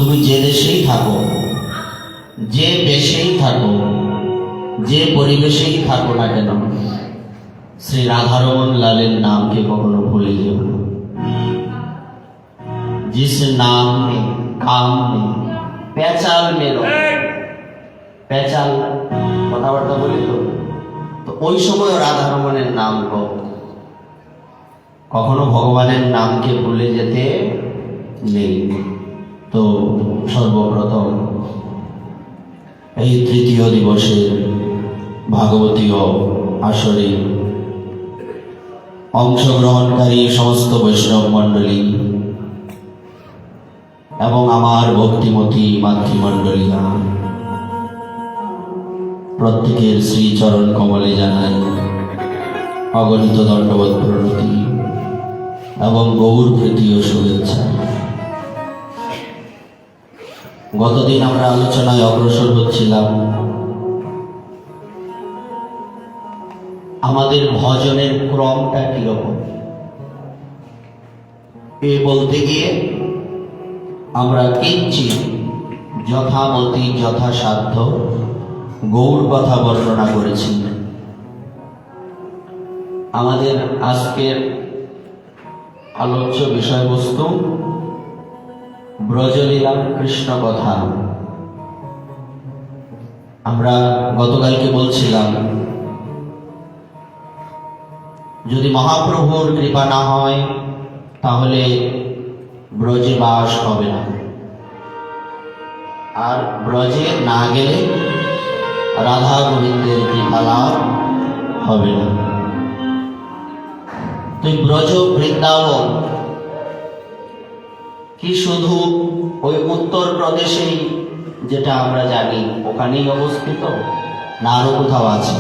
তুমি যে দেশেই থাকো, যে দেশেই থাকো, যে পরিবেশেই থাকো না কেন, শ্রী রাধারমন লালের নামকে কখনো ভুলে যেও না। जिस नाम में काम में পেঁচাল মেরো, পেঁচাল কথাবার্তা বলি তো ওই সময় রাধারমণের নাম কখনো ভগবানের নামকে ভুলে যেতে নেই। তো সর্বপ্রথম এই তৃতীয় দিবসের ভাগবতীয় আসরে অংশগ্রহণকারী সমস্ত বৈষ্ণব মণ্ডলী এবং আমার ভক্তিমতী মাতৃমণ্ডলীরা প্রত্যেকের শ্রীচরণ কমলে জানাই অগণিত দণ্ডবত প্রণতি এবং গৌর প্রীতি ও শুভেচ্ছা। গতদিন আমরা আলোচনায় অগ্রসর হচ্ছিলাম আমাদের ভজনের ক্রমটা কিরকম। এ বলতে গিয়ে আমরা কিঞ্চিত যথামতি যথাসাধ্য গৌর কথা বর্ণনা করেছি। আমাদের আজকের আলোচ্য বিষয়বস্তু ব্রজলীলা কৃষ্ণ কথা। আমরা গতকালকে বলছিলাম যদি মহাপ্রভুর কৃপা না হয় তাহলে ব্রজে বাস হবে না, আর ব্রজে না গেলে রাধা গোবিন্দের কৃপা লাভ হবে না। তুই ব্রজ বৃন্দাবন কি শুধু ওই উত্তর প্রদেশেই যেটা আমরা জানি ওখানেই অবস্থিত, না আরো কোথাও আছে?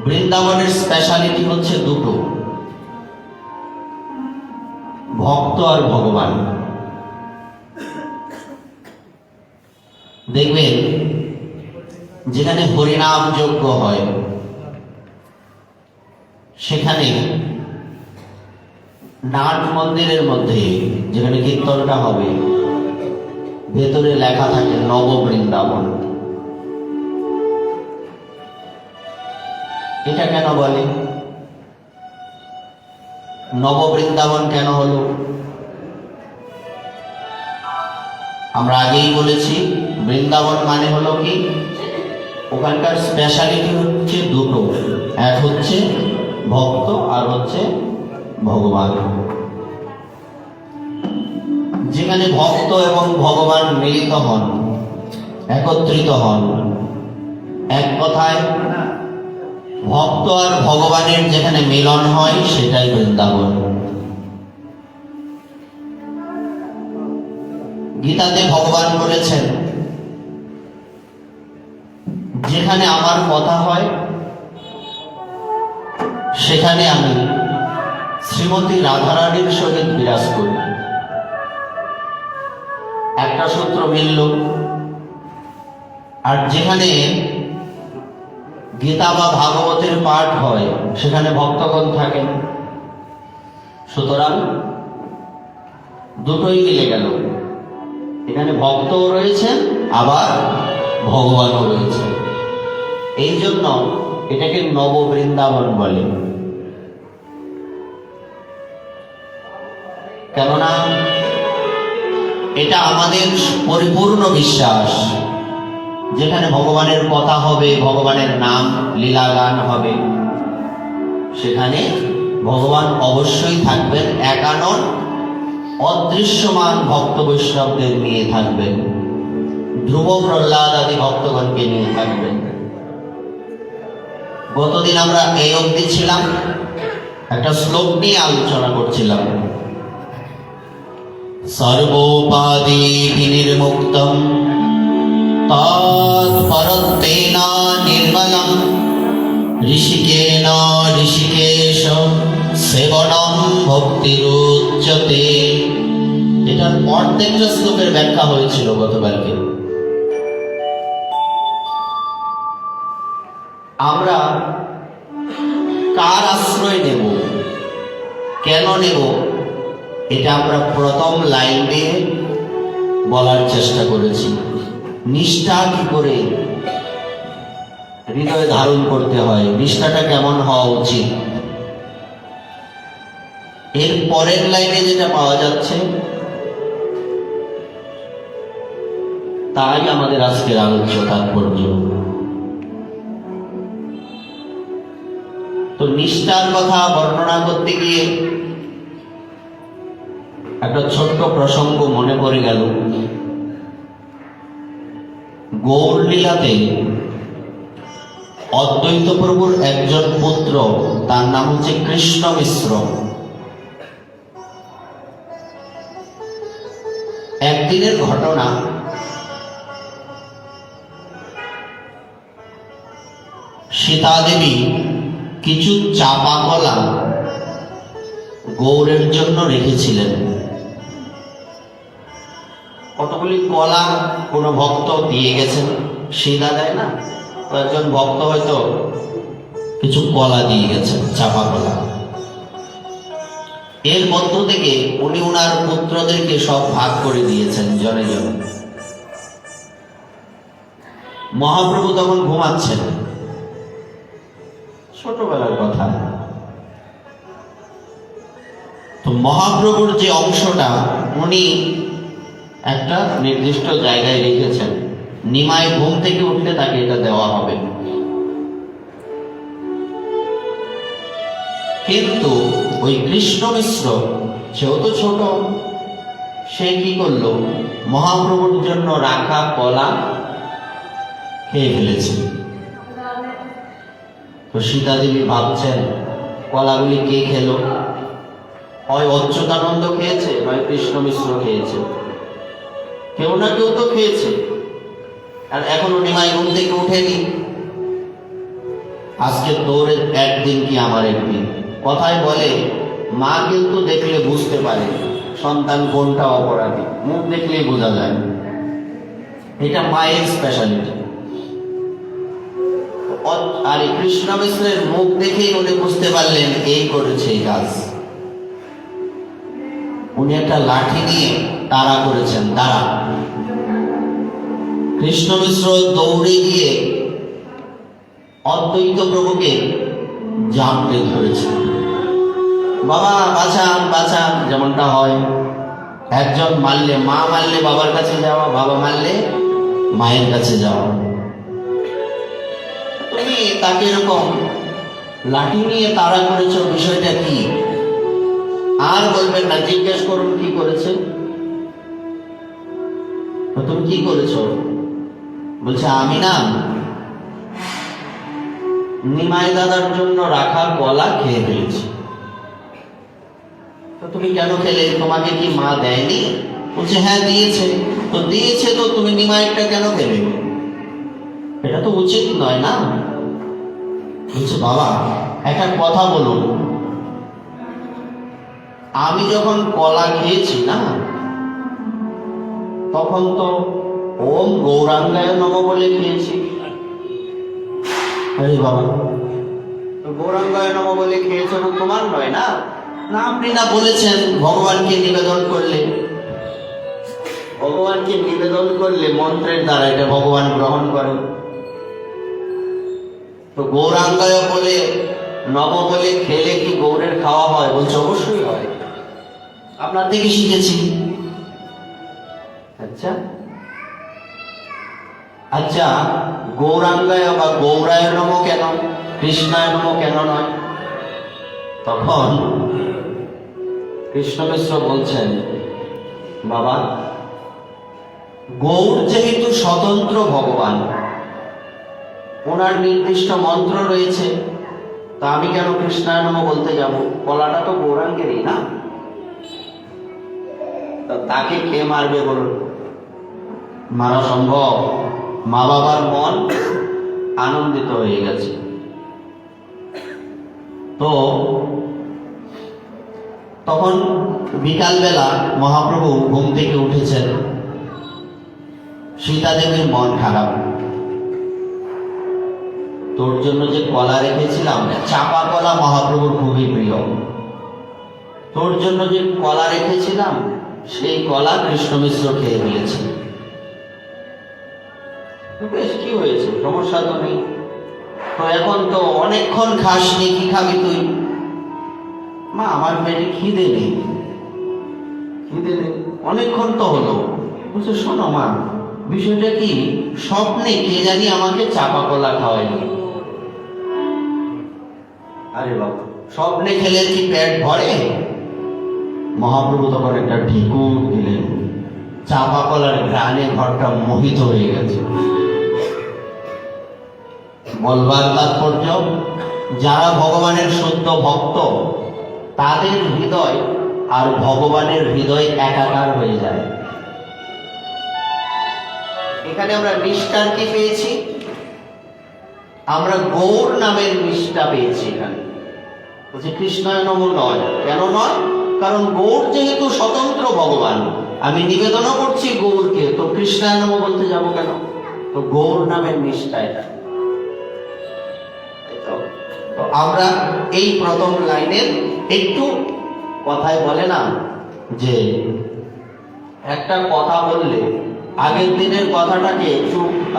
বৃন্দাবনের স্পেশালিটি হচ্ছে দুটো, ভক্ত আর ভগবান। দেখবেন যেখানে হরিনাম যজ্ঞ হয় সেখানে নাট মন্দিরের মধ্যে যেখানে কীর্তনটা হবে ভেতরে লেখা থাকে নব বৃন্দাবন। এটা কেন বলে? নব বৃন্দাবন কেন হলো? আমরা আগেই বলেছি বৃন্দাবন মানে হলো কি, ওখানকার স্পেশালিটি হচ্ছে দুটো, এক হচ্ছে ভক্ত আর হচ্ছে ভগবান। যেখানে ভক্ত এবং ভগবান মিলিত হন, একত্রিত হন, এক কথায় ভক্ত আর ভগবানের যেখানে মিলন হয় সেটাই বৃন্দাবন। গীতাতে ভগবান বলেছেন যেখানে আমার কথা হয় সেখানে আমি শ্রীমতী রাধারানীর সহিত বিরাজ করি। একটা সূত্র মিলল। আর যেখানে গীতা বা ভাগবতের পাঠ হয় সেখানে ভক্তগণ থাকেন, সুতরাং দুটোই মিলে গেল। এখানে ভক্তও রয়েছেন আবার ভগবানও রয়েছে। এই জন্য এটাকে নব বৃন্দাবন বলে। কেননা এটা আমাদের পরিপূর্ণ বিশ্বাস, যেখানে ভগবানের কথা হবে, ভগবানের নাম লীলা গান হবে, সেখানে ভগবান অবশ্যই থাকবেন। একানন অদৃশ্যমান ভক্ত বৈষ্ণবদের নিয়ে থাকবেন, ধ্রুব প্রহ্লাদ আদি ভক্তগণকে নিয়ে থাকবেন। গতদিন আমরা এই অবধি ছিলাম, একটা শ্লোক নিয়ে আলোচনা করছিলাম। সর্বোপাধি বিনির্মুক্তম তৎপরত্বেন নির্মলম ঋষিকেন ঋষিকেশ সেবনম ভক্তিরুচ্যতে। এটার অর্ধেকটা শ্লোকের ব্যাখ্যা হয়েছিল গতকালকে। আমরা কার আশ্রয় নেব, কেন নেব, এটা আমরা প্রথম লাইন দিয়ে বলার চেষ্টা করেছি। নিষ্ঠা কি করে হৃদয়ে ধারণ করতে হয়, নিষ্ঠাটা কেমন হওয়া উচিত, এর পরের লাইনে যেটা পাওয়া যাচ্ছে তাই আমাদের আজকের আলোচ্য তাৎপর্য। তো নিষ্ঠার কথা বর্ণনা করতে গিয়ে একটা ছোট্ট প্রসঙ্গ মনে পড়ে গেল। গৌরলীলাতে অদ্বৈত প্রভুর একজন পুত্র, তার নাম হচ্ছে কৃষ্ণ মিশ্র। একদিনের ঘটনা, সীতা দেবী কিছু চাপা কলা গৌরের জন্য রেখেছিলেন। কতগুলি কলা কোনো ভক্ত দিয়ে গেছেন, সীতা দেয় না, একজন ভক্ত হয়তো কিছু কলা দিয়ে গেছেন, চাপা কলা। এর মধ্য থেকে উনি ওনার পুত্রদেরকে সব ভাগ করে দিয়েছেন জনে জনে। মহাপ্রভু তখন ঘুমাচ্ছেন, ছোটবেলার কথা। তো মহাপ্রভুর যে অংশটা উনি একটা নির্দিষ্ট জায়গায় রেখেছেন, নিমাই ঘুম থেকে উঠলে তাকে এটা দেওয়া হবে। কিন্তু ওই কৃষ্ণ মিশ্র, সেও তো ছোট, সে কি করলো, মহাপ্রভুর জন্য রাখা কলা খেয়ে ফেলেছে। তো সীতা দেবী ভাবছেন কলাগুলি কে খেলো, হয় অচ্যুতানন্দ খেয়েছে, নয় কৃষ্ণ মিশ্র খেয়েছে, কেউ না কেউ তো খেয়েছে। আর এখনো নিমাই ঘুম থেকে উঠেনি। আজকে তোর একদিন কি আমার একদিন, কথায় বলে মা কিন্তু দেখলে বুঝতে পারে সন্তান কোনটা অপরাধী, মুখ দেখলেই বোঝা যায়। এটা মায়ের স্পেশালিটি। আর এই কৃষ্ণ মিশ্রের মুখ দেখেই উনি বুঝতে পারলেন এই করেছে এই কাজ। উনি একটা লাঠি নিয়ে তাড়া করেছেন, তাড়া। কৃষ্ণ মিশ্র দৌড়ে গিয়ে অদ্বৈত প্রভুকে জামতে ধরেছে, বাবা বাঁচান বাঁচান, যেমনটা হয়। একজন মারলে, মা মারলে বাবার কাছে যাওয়া, বাবা মারলে মায়ের কাছে যাওয়া। তুমি তাকে এরকম লাঠি নিয়ে তাড়া করেছো, বিষয়টা কি? আর বলবেন না, জিজ্ঞেস করুন কি করেছে। তুমি কি করেছো? বলছে আমি না নিমাই দাদার জন্য রাখা কলা খেয়ে ফেলেছি। তো তুমি কেন খেলে? তোমাকে কি মা দেয়নি? বলছে হ্যাঁ দিয়েছে। তো দিয়েছে তো তুমি নিমাইটা কেন খেলে? এটা তো উচিত নয় না। বলছে বাবা একটা কথা বলুন, আমি যখন কলা খেয়েছি না, তখন তো ওম গৌরাঙ্গায় নমঃ বলে খেয়েছি। আরে বাবা, গৌরাঙ্গায় নমঃ বলে খেয়েছো, তোমার নয় না? না, আপনি না বলেছেন ভগবানকে নিবেদন করলে, ভগবানকে নিবেদন করলে মন্ত্রের দ্বারা এটা ভগবান গ্রহণ করেন। তো গৌরাঙ্গায় বলে নব বলে খেলে কি গৌরের খাওয়া হয়? বলছে অবশ্যই হয়, আপনার থেকে শিখেছি। আচ্ছা আচ্ছা, গৌরাঙ্গায় বা গৌরায় নম কেন, কৃষ্ণায় নম কেন নয়? তখন কৃষ্ণ মিশ্র বলছেন বাবা, গৌর যেহেতু স্বতন্ত্র ভগবান, ওনার নির্দিষ্ট মন্ত্র রয়েছে, তা আমি কেন কৃষ্ণায় নম বলতে যাব? কলাটা তো গৌরাঙ্গেরই না, তাকে কে মারবে বলুন? মারা সম্ভব? মা বাবার মন আনন্দিত হয়ে গেছে। তো তখন বিকালবেলা মহাপ্রভু ঘুম থেকে উঠেছেন, সীতা দেবীর মন খারাপ। তোর জন্য যে কলা রেখেছিলাম, চাপা কলা মহাপ্রভুর খুবই প্রিয়। তোর জন্য যে কলা রেখেছিলাম সেই কলা কৃষ্ণ মিশ্র খেয়ে ফেলেছে। বেশ, কি হয়েছে, সমস্যা তো নেই। তো এখন তো অনেকক্ষণ খাসনি, কি খাবি তুই? মা, আমার পেটে খিদে নেই, অনেকক্ষণ তো হলো। বলছে, শোনো মা, বিষয়টা কি, স্বপ্নে কে জানি আমাকে চাপা কলা খাওয়াইল। আরে বাবা, স্বপ্নে খেলে কি পেট ভরে? মহাপ্রভু তখন একটা ঢিকুর দিলেন, চাপা কলার ঘ্রাণে ঘরটা মোহিত হয়ে গেছে। বলবার তাৎপর্য, যারা ভগবানের শুদ্ধ ভক্ত তাদের হৃদয় আর ভগবানের হৃদয় একাকার হয়ে যায়। এখানে আমরা নিষ্ঠার কি পেয়েছি? আমরা গৌর নামের নিষ্ঠা পেয়েছি। এখানে বলছে কৃষ্ণায় নমঃ নয়। কেন নয়? কারণ গৌর যেহেতু স্বতন্ত্র ভগবান, আমি নিবেদনও করছি গৌরকে, তো কৃষ্ণায় নমঃ বলতে যাবো কেন? তো গৌর নামের নিষ্ঠা এটা। তো আমরা এই প্রথম লাইনের একটু কথায় বলে না যে একটা কথা বললে আগের দিনের কথাটাকে একটু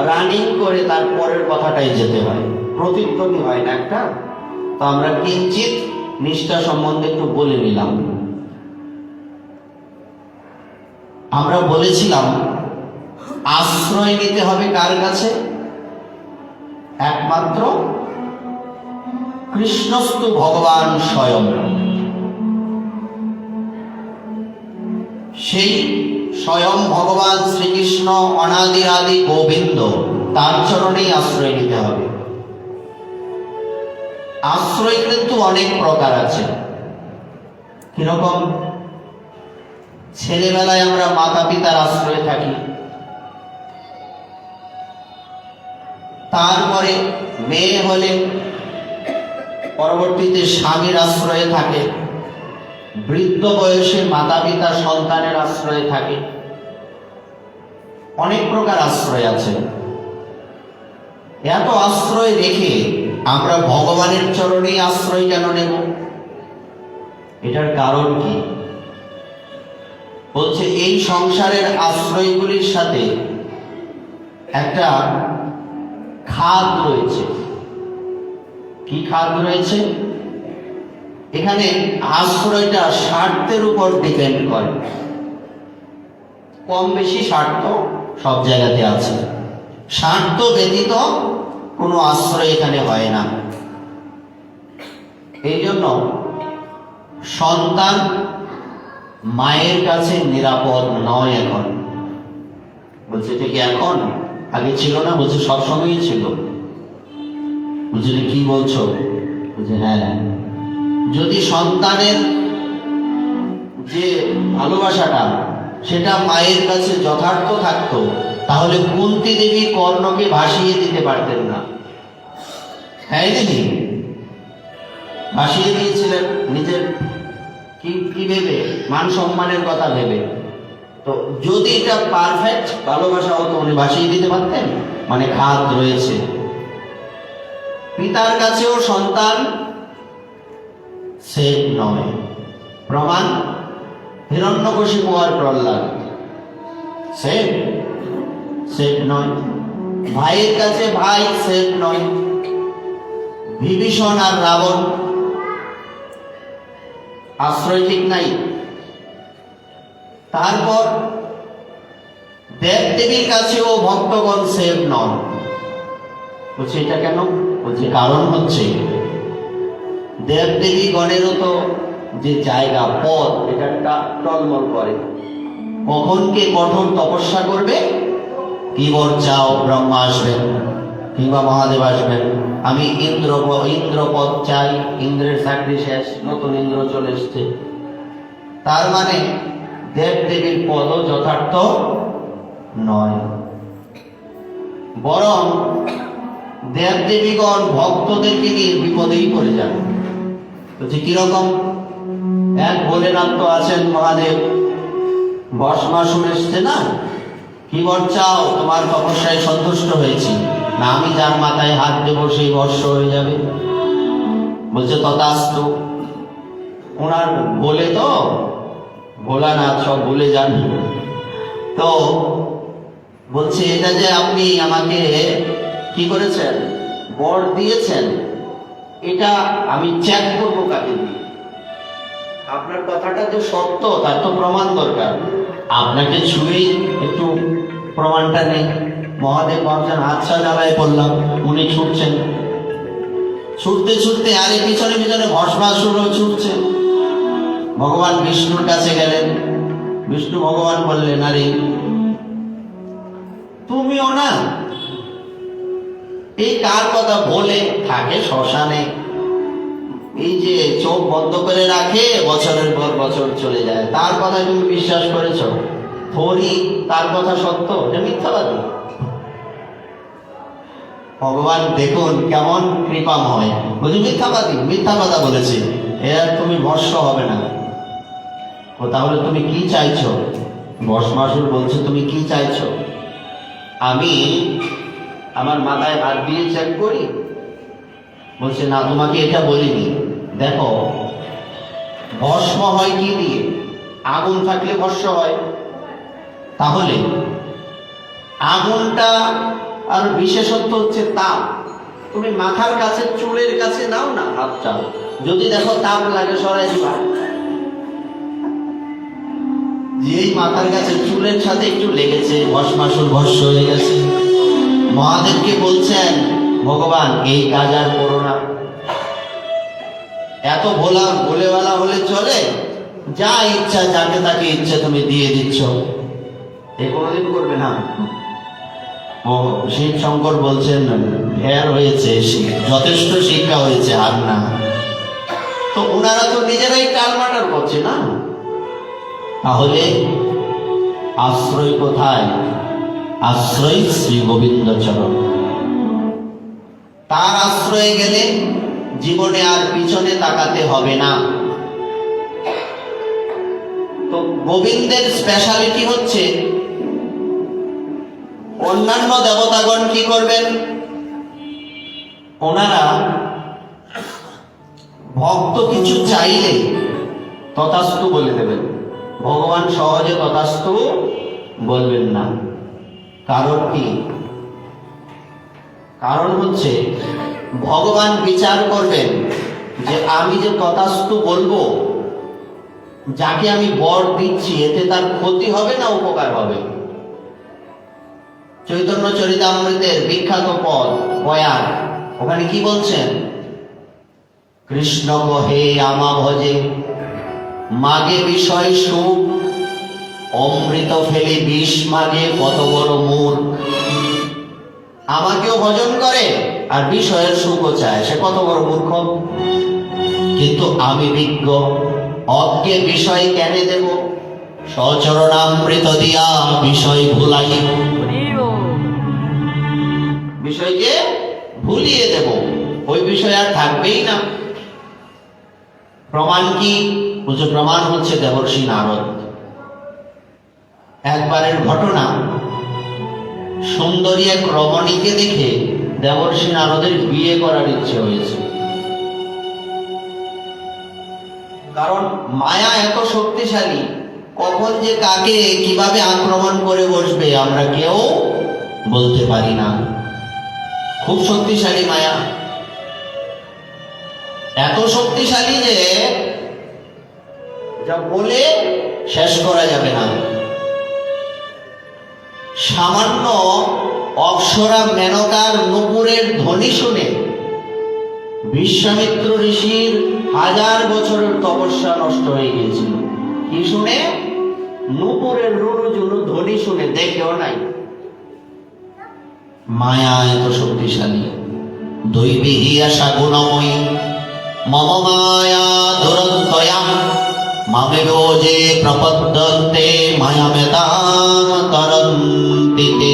রানিং করে তার পরের কথাটাই যেতে হয়, প্রতিধ্বনি হয় না একটা। তো আমরা কিঞ্চিত নিষ্ঠা সম্বন্ধে একটু বলে নিলাম। আমরা বলেছিলাম আশ্রয় নিতে হবে কার কাছে? একমাত্র কৃষ্ণস্তু ভগবান স্বয়ং। সেই স্বয়ং ভগবান শ্রীকৃষ্ণ অনাদি আদি গোবিন্দ, তার চরণেই আশ্রয় নিতে হবে। আশ্রয় কিন্তু অনেক প্রকার আছে। কিরকম? ছেলেবেলায় আমরা মাতা পিতার আশ্রয়ে থাকি, তারপরে মেয়ে হলে পরবর্তীতে স্বামীর আশ্রয়ে থাকে, বৃদ্ধ বয়সে মাতা পিতা সন্তানের আশ্রয়ে থাকে। অনেক প্রকার আশ্রয় আছে। এত আশ্রয় রেখে আমরা ভগবানের চরণে আশ্রয় কেন নেব? এটার কারণ কি? বলছে এই সংসারের আশ্রয়গুলির সাথে একটা খাদ রয়েছে। কি খাদ রয়েছে? এখানে আশ্রয়টা স্বার্থের উপর ডিপেন্ড করে। কম বেশি স্বার্থ সব জায়গাতে আছে, স্বার্থ ব্যতীত কোনো আশ্রয় এখানে হয় না। এই জন্য সন্তান মায়ের কাছে নিরাপদ নয় এখন। বলছে ঠিক এখন, আগে ছিল না? বলছে সবসময়ই ছিল। বলছে কি বলছো? বলছে হ্যাঁ, যদি সন্তানের যে ভালোবাসাটা সেটা মায়ের কাছে যথার্থ থাকতো, তাহলে কুন্তী দেবী কর্ণকে ভাসিয়ে দিতে পারতেন না। হ্যাঁ দিদি, ভাসিয়ে দিয়েছিলেন নিজের কি ভেবে? মান সম্মানের কথা ভেবে। তো যদি এটা পারফেক্ট ভালোবাসা হতো, উনি ভাসিয়ে দিতে পারতেন? মানে খাদ রয়েছে। পিতার কাছেও সন্তান সেফ নয়। প্রমাণ হিরণ্যকশিপু আর প্রহ্লাদ, সেফ নয়। ভাইয়ের কাছে ভাই সেফ নয়। বিভীষণ আর রাবণ, আশ্রয় ঠিক নাই। তারপর দেবদেবীর কাছেও ভক্তগণ সেফ নন। বলছে এটা কেন? বলছে কারণ হচ্ছে দেবদেবী গণেরও তো যে জায়গা, পদ, এটা একটা টলমল করে। কখন কে কঠোর তপস্যা করবে, কি বর চাও, ব্রহ্মা আসবেন কিংবা মহাদেব আসবেন, আমি ইন্দ্রপদ চাই, ইন্দ্রের চাকরি শেষ, নতুন ইন্দ্র চলে এসছে। তার মানে দেবদেবীর পদও যথার্থ নয়। বরং দেবদেবীগণ ভক্তদেরকে নিয়ে বিপদেই পড়ে যাবে। বলছে কিরকম? এক ভোলেনাথ তো আছেন মহাদেব, ভস্মাসুর এসছে না, কি বর চাও, তোমার তপস্যায় সন্তুষ্ট হয়েছি, না আমি যার মাথায় হাত দেবো সেই ভস্ম হয়ে যাবে। বলছে তথাস্তু। ওনার বলে তো ভোলানাথ সব ভুলে যান। তো বলছে এটা যে আপনি আমাকে কি করেছেন, বর দিয়েছেন, এটা আমি চেক করবো কাকে দিয়ে। আপনার কথাটা যে সত্য তার তো প্রমাণ দরকার। আপনাকে ছুঁয়েই একটু প্রমাণটা নেই। মহাদেব ভাবছেন আচ্ছা জ্বালায় পড়লাম, উনি ছুটছেন, ছুটতে ছুটতে আরে পিছনে পিছনে ভস্মাসুরও ছুটছে। ভগবান বিষ্ণুর কাছে গেলেন। বিষ্ণু ভগবান বললেন, আরে তুমিও না, এই কার কথা বলে থাকে শ্মশানে, এই যে চোখ বন্ধ করে রাখে বছরের পর বছর চলে যায়, তার কথা তুমি বিশ্বাস করেছ? থরি তার কথা সত্য, এটা মিথ্যাবাদী। ভগবান দেখুন কেমন কৃপাময়, বলছি মিথ্যাবাদী, মিথ্যা কথা বলেছে, এর তুমি ভস্ম হবে না। ও তাহলে তুমি কি চাইছো? ভস্মাসুর বলছে তুমি কি চাইছো? আমি আমার মাথায় হাত দিয়ে চেক করি? বলছে না, তোমাকে এটা বলিনি। দেখো ভস্ম হয় কি দিয়ে? আগুন থাকলে ভস্ম হয়। তাহলে আগুনটা আর বিশেষত্ব হচ্ছে তাপ। তুমি মাথার কাছে চুলের কাছে নাও না হাতটা, যদি দেখো তাপ লাগে সরাই দিবা। যেই মাথার কাছে চুলের সাথে একটু লেগেছে, ভস্মাসুর ভস্ম হয়ে গেছে। মহাদেবকে বলছেন ভগবান এই কাজ আর করো না। এত ভোলেওয়ালা হলে চলে? যা ইচ্ছা যাকে তাকে ইচ্ছা তুমি দিয়ে দিচ্ছ, এ কোনোদিন করবে না। ও শিব শঙ্কর বলছেন ঢের হয়েছে, যথেষ্ট শিক্ষা হয়েছে, আর না। তো ওনারা তো নিজেরাই টালমাটাল করছে না। তাহলে আশ্রয় কোথায়? আশ্রয় শ্রী গোবিন্দ চরণ। তার আশ্রয়ে গেলে জীবনে আর পিছনে তাকাতে হবে না। তো গোবিন্দের স্পেশালিটি হচ্ছে, অন্যান্য দেবতাগণ কি করবেন? ওনারা ভক্ত কিছু চাইলে তথাস্তু বলে দেবেন। ভগবান সহজে তথাস্তু বলবেন না। কারণ কি? কারণ হচ্ছে ভগবান বিচার করবেন যে আমি যে তথাস্তু বলবো, যাকে আমি বর দিচ্ছি, এতে তার ক্ষতি হবে না উপকার হবে। চৈতন্য চরিতামৃতের বিখ্যাত পদ বয়ান, ওখানে কি বলছেন? কৃষ্ণ হে আমা ভজে, মাগে বিষয় সুখ, অমৃত ফেলে বিষ মাগে, কত বড় মূর্খ। আমাকেও ভজন করে আর বিষয়ের সুখও চায়, সে কত বড় মূর্খ। কিন্তু আমি বিজ্ঞ, অজ্ঞে বিষয় কেন দেব? সচরণামৃত দিয়া বিষয় ভুলাই, বিষয়কে ভুলিয়ে দেব, ওই বিষয় আর থাকবেই না। প্রমাণ কি? বলছে প্রমাণ হচ্ছে দেবর্ষি নারদ। একবারের ঘটনা, সুন্দরী এক রমণীকে দেখে দেবর্ষি নারদের বিয়ে করার ইচ্ছে হয়েছে। কারণ মায়া এত শক্তিশালী, কখন যে কাকে কিভাবে আক্রমণ করে বসবে আমরা কেউ বলতে পারি না। খুব শক্তিশালী মায়া, এত শক্তিশালী যে যা বলে শেষ করা যাবে না। সামান্য অপ্সরা মেনকার নুপুরের ধ্বনি শুনে বিশ্বামিত্র ঋষির 1000 বছরের তপস্যা নষ্ট হয়ে গিয়েছিল। কি শুনে? নুপুরের রুরুঝুরু ধ্বনি শুনে, দেখেও নাই। মায়া এত শক্তিশালী। দৈবী আশা গুণময়ী মম মায়া দুরন্তয়া, মামেব যে প্রপদ্যন্তে মায়ামেতাং তরন্তিতে।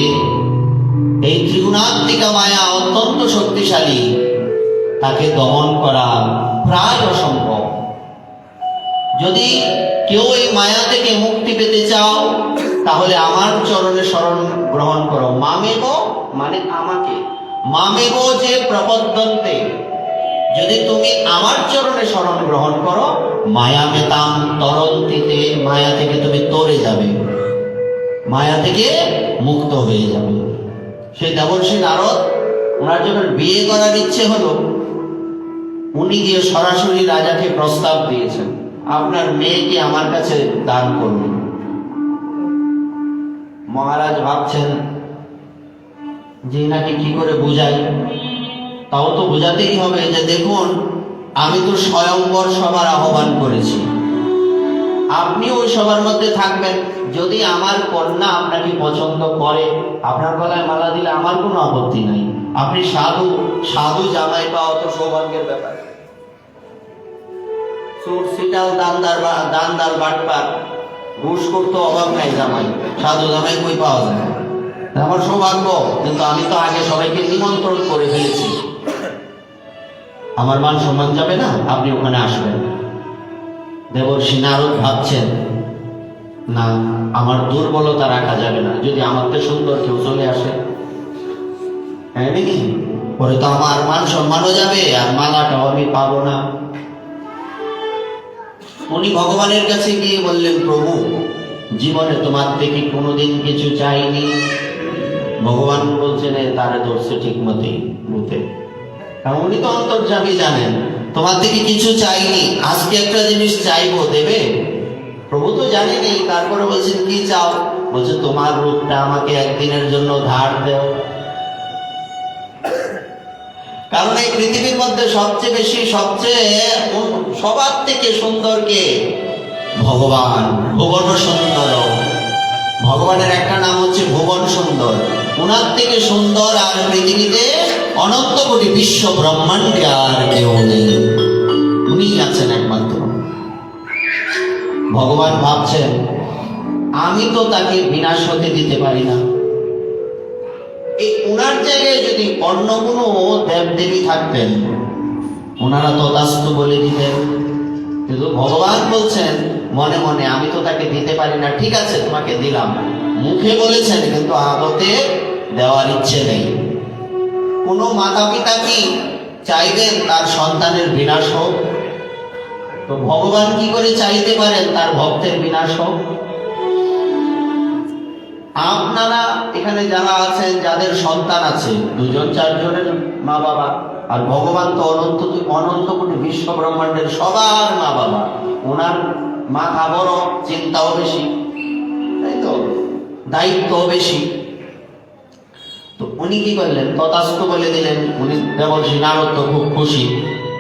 এই ত্রিগুণাত্মিকা মায়া অত্যন্ত শক্তিশালী, তাকে দমন করা প্রায় অসম্ভব। যদি কেউ এই মায়া থেকে মুক্তি পেতে চাও, তাহলে আমার চরণে শরণ গ্রহণ করো। মামেব মানে আমাকে, মামেব যে প্রপদ্যন্তে, যদি তুমি আমার চরণে শরণ গ্রহণ করো, মায়া মেতাম তরন্তিতে, মায়া থেকে তুমি তরে যাবে, মায়া থেকে মুক্ত হয়ে যাবে। সেই দেবর্ষি নারদ, ওনার যখন বিয়ে করার ইচ্ছে হলো, উনি গিয়ে সরাসরি রাজাকে প্রস্তাব দিয়েছেন, আপনার মেয়েকে আমার কাছে দান করুন। মহারাজ ভাবছেন যে এনাকে কি করে বুঝাই। তাও তো বোঝাতেই হবে যে দেখুন, আমি তো স্বয়ংবর সভার আহ্বান করেছি, আপনি ওই সবার মধ্যে থাকবেন। যদি আমার কন্যা আপনাকে পছন্দ করে, আপনার গলায় মালা দিলে আমার কোনো আপত্তি নাই। আপনি সাধু, সাধু জামাই পাওয়া তো সৌভাগ্যের ব্যাপার। সুর সিটাল দানদার বাটপার, ঘুষ করতে অভাব নাই জামাই, সাধু জামাই কই পাওয়া যায়? আমার সৌভাগ্য, কিন্তু আমি তো আগে সবাইকে নিমন্ত্রণ করে ফেলেছি, আমার মান সম্মান যাবে না, আপনি ওখানে আসবেন। দেবর্ষি নারদ ভাবছেন, না, আমার দুর্বলতা রাখা যাবে না, যদি আমার থেকে সুন্দর কেউ চলে আসে, হ্যাঁ নাকি, পরে তো আমার মান সম্মানও যাবে, আর মালাটাও আমি পাবো না। উনি ভগবানের কাছে গিয়ে বললেন, প্রভু, জীবনে তোমার থেকে কোনোদিন কিছু চাইনি। ভগবান বলছেন, তারে ধরছে ঠিক মতোই বুঝে, কারণ উনি তো অন্তর্যামী, জানেন তোমার থেকে কিছু চাইনি, আজকে একটা জিনিস চাইবো, দেবে? প্রভু তো জানেনি, তারপরে বলছেন, কি চাও? বলছে, তোমার রূপটা আমাকে একদিনের জন্য ধার দেও। কারণ এই পৃথিবীর মধ্যে সবচেয়ে বেশি, সবার থেকে সুন্দর কে? ভগবান, ভুবন সুন্দর। ভগবানের একটা নাম হচ্ছে ভুবন সুন্দর। ওনার থেকে সুন্দর আর পৃথিবীতে অনন্ত কোটি বিশ্ব ব্রহ্মাণ্ডে আর কেউ নেই, উনি আছেন একমাত্র। ভগবান ভাবছেন, আমি তো তাকে বিনাশ হতে দিতে পারি না। এই ওনার জায়গায় যদি অন্য কোনো দেবদেবী থাকতেন, ওনারা তথাস্তু বলে দিতেন। কিন্তু ভগবান বলছেন মনে মনে, আমি তো তাকে দিতে পারি না, ঠিক আছে তোমাকে দিলাম। মুখে বলেছেন, কিন্তু আদতে দেওয়ার ইচ্ছে নেই। কোনো মাতা পিতা কি চাইবেন তার সন্তানের বিনাশ হোক? তো ভগবান কি করে চাইতে পারেন তার ভক্তের বিনাশ হোক? আপনারা এখানে যারা আছেন, যাদের সন্তান আছে, 2-4 জনের মা বাবা, আর ভগবান তো অনন্ত কোটি বিশ্ব ব্রহ্মাণ্ডের সবার মা বাবা। ওনার মাথা বড়, চিন্তাও বেশি, তাই তো, দায়িত্বও বেশি। তো উনি কি করলেন? তথাস্তু বলে দিলেন। উনি দেবর্ষি নারদ তো খুব খুশি,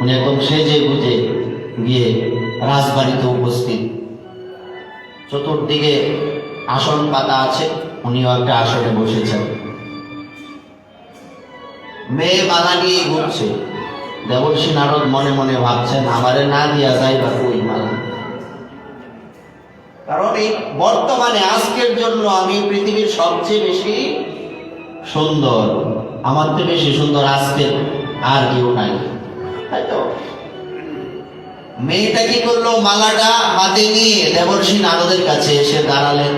উনি একদম সেজে গুজে গিয়ে রাজবাড়িতে উপস্থিত। চতুর্দিকে আসন পাতা আছে, উনিও একটা আসনে বসেছেন। মেয়ে মালা নিয়ে ঘুরছে। দেবর্ষি নারদ মনে মনে ভাবছেন, আমারে না দিয়া যায় বা ওই মালা। কারণ এই বর্তমানে আজকের জন্য আমি পৃথিবীর সবচেয়ে বেশি সুন্দর, আমার থেকে বেশি সুন্দর আজকের আর কেউ নাই, তাই তো। মেয়েটা কি করলো? মালাটা হাতে নিয়ে দেবর্ষি নারদের কাছে এসে দাঁড়ালেন।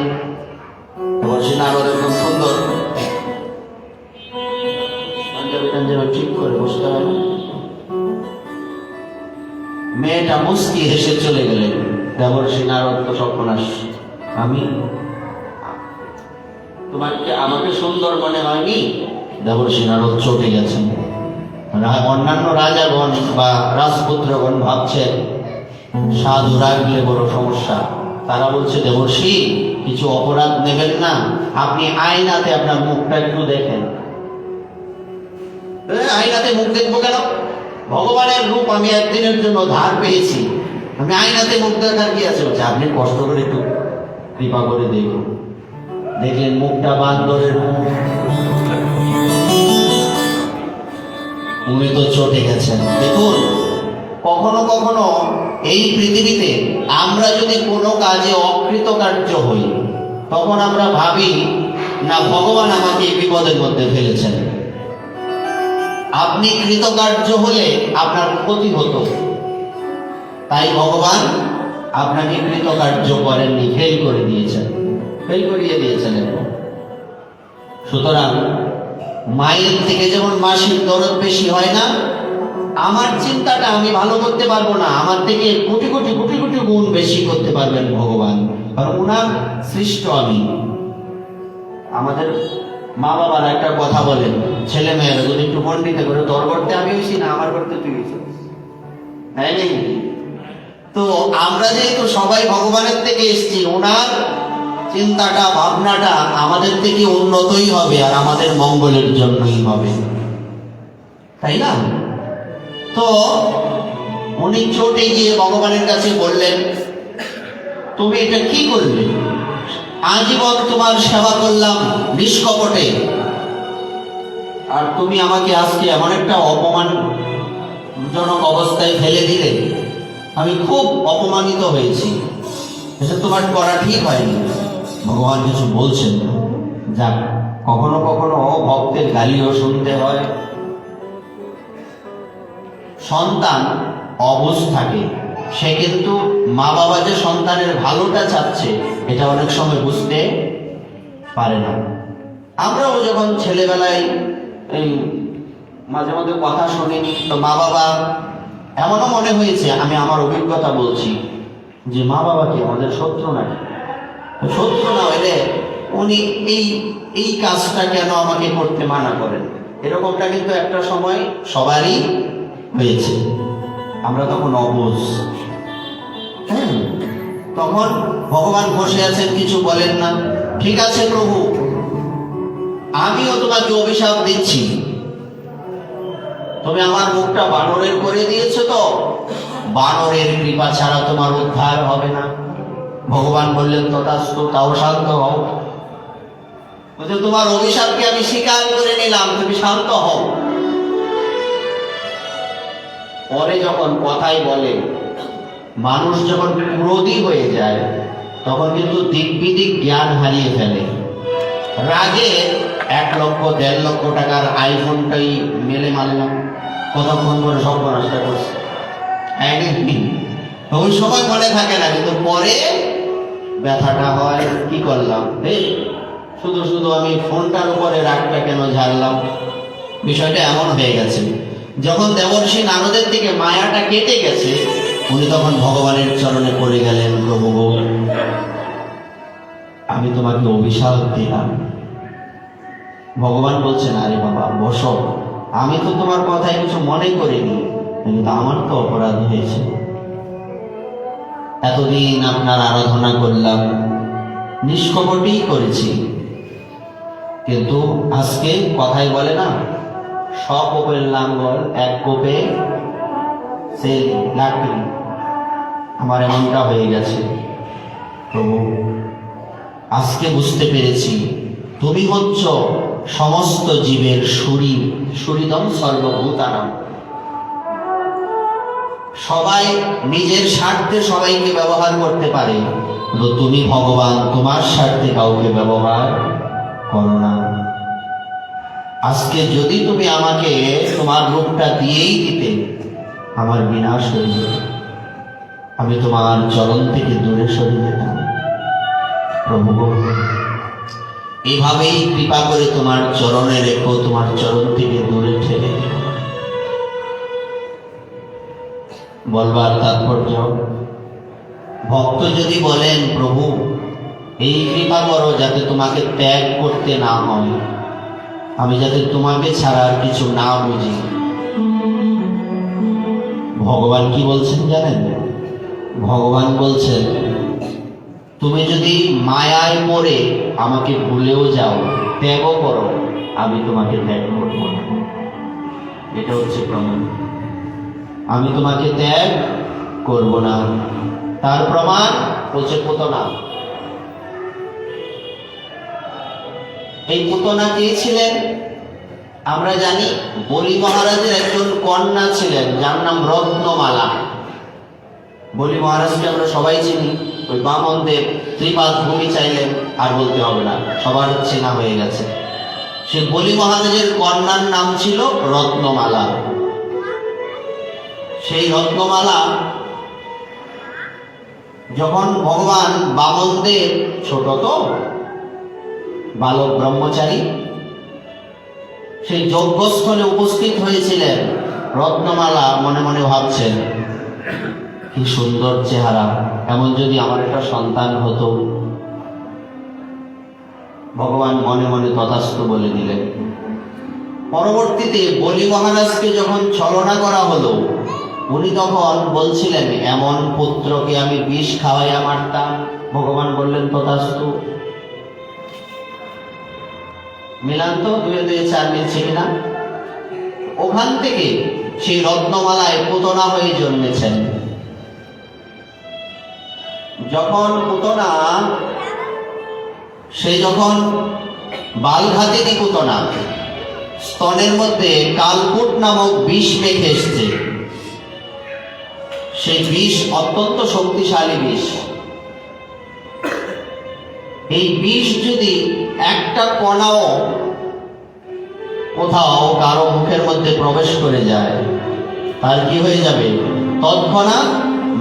দেবর্ষি নারদ একদম সুন্দর, ঠিক করে বসতে হয়। মেয়েটা মুস্কি হেসে চলে গেলেন। দেবর্ষি নারদ তো সর্বনাশ, তোমাকে আমাকে সুন্দর মনে হয়নি? দেবর্ষি নারদ চটে গেছেন। অন্যান্য রাজাগণ বা রাজপুত্রগণ ভাবছেন সাধু রাখলে বড় সমস্যা। তারা বলছে, দেবর্ষি কিছু অপরাধ নেবেন না, আপনি আয়নাতে আপনার মুখটা একটু দেখেন। আয়নাতে মুখ দেখবো কেন? ভগবানের রূপ আমি একদিনের জন্য ধার পেয়েছি, আমি আয়নাতে মুখ দেখার কি আছে? বলছে, আপনি কষ্ট করে একটু কৃপা করে দেখুন। দেখলেন মুখটা বান্দরের মুখ, উনি তো চটে গেছেন। দেখুন, কখনো কখনো এই পৃথিবীতে আমরা যদি কোনো কাজে অকৃতকার্য হই, তখন আমরা ভাবি না ভগবান আমাকে এই বিপদের মধ্যে ফেলেছেন। আপনি কৃতকার্য হলে আপনার ক্ষতি হতো, তাই ভগবান আপনাকে কৃতকার্য করেননি, ফেল করে দিয়েছেন, ফেল করিয়ে দিয়েছেন। সুতরাং মায়ের থেকে যেমন মাসির দরদ বেশি হয় না, আমার চিন্তাটা আমি ভালো করতে পারবো না, আমার থেকে কোটি কোটি কোটি কোটি গুণ বেশি করতে পারবেন ভগবান, কারণ ওনার সৃষ্ট আমি। আমাদের মা বাবার একটা কথা বলেন, ছেলে মেয়েরা যদি একটু পণ্ডিতে করে, তোর করতে আমি হয়েছি না আমার করতে তুই হয়েছিস, তাই নেই? তো আমরা যেহেতু সবাই ভগবানের থেকে এসেছি, ওনার চিন্তাটা ভাবনাটা আমাদের থেকে উন্নতই হবে আর আমাদের মঙ্গলের জন্যই হবে, তাই না? তো উনি চটে গিয়ে ভগবানের কাছে বললেন, তুমি এটা কি করলে? আজীবন তোমার সেবা করলাম নিষ্কপটে, আর তুমি আমাকে আজকে এমন একটা অপমানজনক অবস্থায় ফেলে দিলে, আমি খুব অপমানিত হয়েছি, এটা তোমার করা ঠিক হয়নি। ভগবান কিছু বলছেন না। যাক, কখনো কখনো ভক্তের গালিও শুনতে হয়। সন্তান অবুঝ থাকে, সে কিন্তু মা বাবা যে সন্তানের ভালোটা চাচ্ছে এটা অনেক সময় বুঝতে পারে না। আমরাও যখন ছেলেবেলায় এই মাঝে মাঝে কথা শুনিনি, তো মা বাবা এমনও মনে হয়েছে, আমি আমার অভিজ্ঞতা বলছি, যে মা বাবা কি আমাদের শত্রু নাকি? শত্রু না হইলে উনি এই কাজটা কেন আমাকে করতে মানা করেন, এরকমটা কিন্তু একটা সময় সবারই হয়েছে। আমরা তখন অবুঝ। তখন ভগবান বসে আছেন, কিছু বলেন না। ঠিক আছে প্রভু, আমিও তোমাকে অভিশাপ দিচ্ছি, তুমি আমার মুখটা বানরের করে দিয়েছো, তো বানরের কৃপা ছাড়া তোমার উদ্ধার হবে না। ভগবান বললেন, তথাস্তু, তাও শান্ত হও। তোমার অভিশাপকে আমি স্বীকার করে নিলাম, তুমি শান্ত হও। পরে যখন কথাই বলে, মানুষ যখন ক্রোধী হয়ে যায়, তখন কিন্তু দিক বিদিক জ্ঞান হারিয়ে ফেলে। রাগে 1 লক্ষ 1.5 লক্ষ টাকার আইফোনটাই মেলে মারলাম, কতক্ষণ ধরে সর্বনাশটা করছে, ওই সময় মনে থাকে না, কিন্তু পরে ব্যথাটা হয়, কি করলাম, শুধু শুধু আমি ফোনটার উপরে রাগটা কেন ঝাড়লাম। বিষয়টা এমন হয়ে গেছে। যখন দেবর্ষি নারদের থেকে মায়াটা কেটে গেছে, উনি তখন ভগবানের চরণে পড়ে গেলেন, প্রভু আমি তোমাকে অভিশাপ দিলাম। ভগবান বলছেন, আরে বাবা বসো, আমি তো তোমার কথায় কিছু মনে করিনি, কিন্তু আমার তো অপরাধ হয়েছে। এতদিন আপনার আরাধনা করলাম, নিষ্কপটেই করেছি, কিন্তু আজকে কথাই বলে না, সকোপের লাঙ্গল 1 কোপে সেই লাকড়ি, আমার এমনটা হয়ে গেছে। প্রভু আজকে বুঝতে পেরেছি, তুমি হচ্ছ সমস্ত জীবের সুরিদম সর্বভূতানাম। সবাই নিজের স্বার্থে সবাইকে ব্যবহার করতে পারে, কিন্তু তুমি ভগবান তোমার স্বার্থে কাউকে ব্যবহার করো না। আজকে যদি তুমি আমাকে তোমার রূপটা দিয়েই দিতে, আমার বিনাশ হয়ে যেত, আমি তোমার চরণ থেকে দূরে সরে যেতাম। প্রভু এভাবেই কৃপা করে তোমার চরণে রেখো, তোমার চরণ থেকে দূরে ঠেলে দিও। বলবার তাৎপর্য, ভক্ত যদি বলেন, প্রভু এই কৃপা করো যাতে তোমাকে ত্যাগ করতে না হয়, আমি যাতে তোমাকে ছাড়া আর কিছু না বুঝি। ভগবান কি বলছেন জানেন? ভগবান বলছেন, তুমি যদি মায়ায় পড়ে আমাকে ভুলেও যাও, ত্যাগও করো, আমি তোমাকে ত্যাগ করব না। এটা হচ্ছে প্রমাণ, আমি তোমাকে ত্যাগ করব না। তার প্রমাণ হচ্ছে পুতনা। এই পুতনা কে ছিলেন? আমরা জানি বলি মহারাজের একজন কন্যা ছিলেন, যার নাম রত্নমালা। বলি মহারাজকে আমরা সবাই চিনি, ওই বামনদেব ত্রিপাদ ভূমি চাইলেন আর বলতে হবে না, সবার চেনা হয়ে গেছে। সে বলি মহারাজের কন্যার নাম ছিল রত্নমালা। সেই রত্নমালা যখন ভগবান বামনদেব ছোট তো বালক ব্রহ্মচারী, সেই যজ্ঞস্থলে উপস্থিত হয়েছিলেন, রত্নমালা মনে মনে ভাবছেন, কি সুন্দর চেহারা, এমন যদি আমার একটা সন্তান হতো। ভগবান মনে মনে তথাস্তু বলে দিলেন। পরবর্তীতে বলি মহারাজকে যখন ছলনা করা হলো, উনি তখন বলছিলেন, এমন পুত্রকে আমি বিষ খাওয়াইয়া মারতাম। ভগবান বললেন তথাস্তু। মিলান তো, দুয়ে দুয়ে চার মিলছে কিনা? ওখান থেকে সেই রত্নমালায় পুতনা হয়ে জন্মেছেন। যখন পুতনা, সে যখন বালঘাতিনী পুতনা, স্তনের মধ্যে কালকূট নামক বিষ মেখে এসছে। সেই বিষ অত্যন্ত শক্তিশালী বিষ। এই বিষ যদি একটা কণাও কোথাও কারো মুখের মধ্যে প্রবেশ করে যায়, তার কি হয়ে যাবে? তৎক্ষণাৎ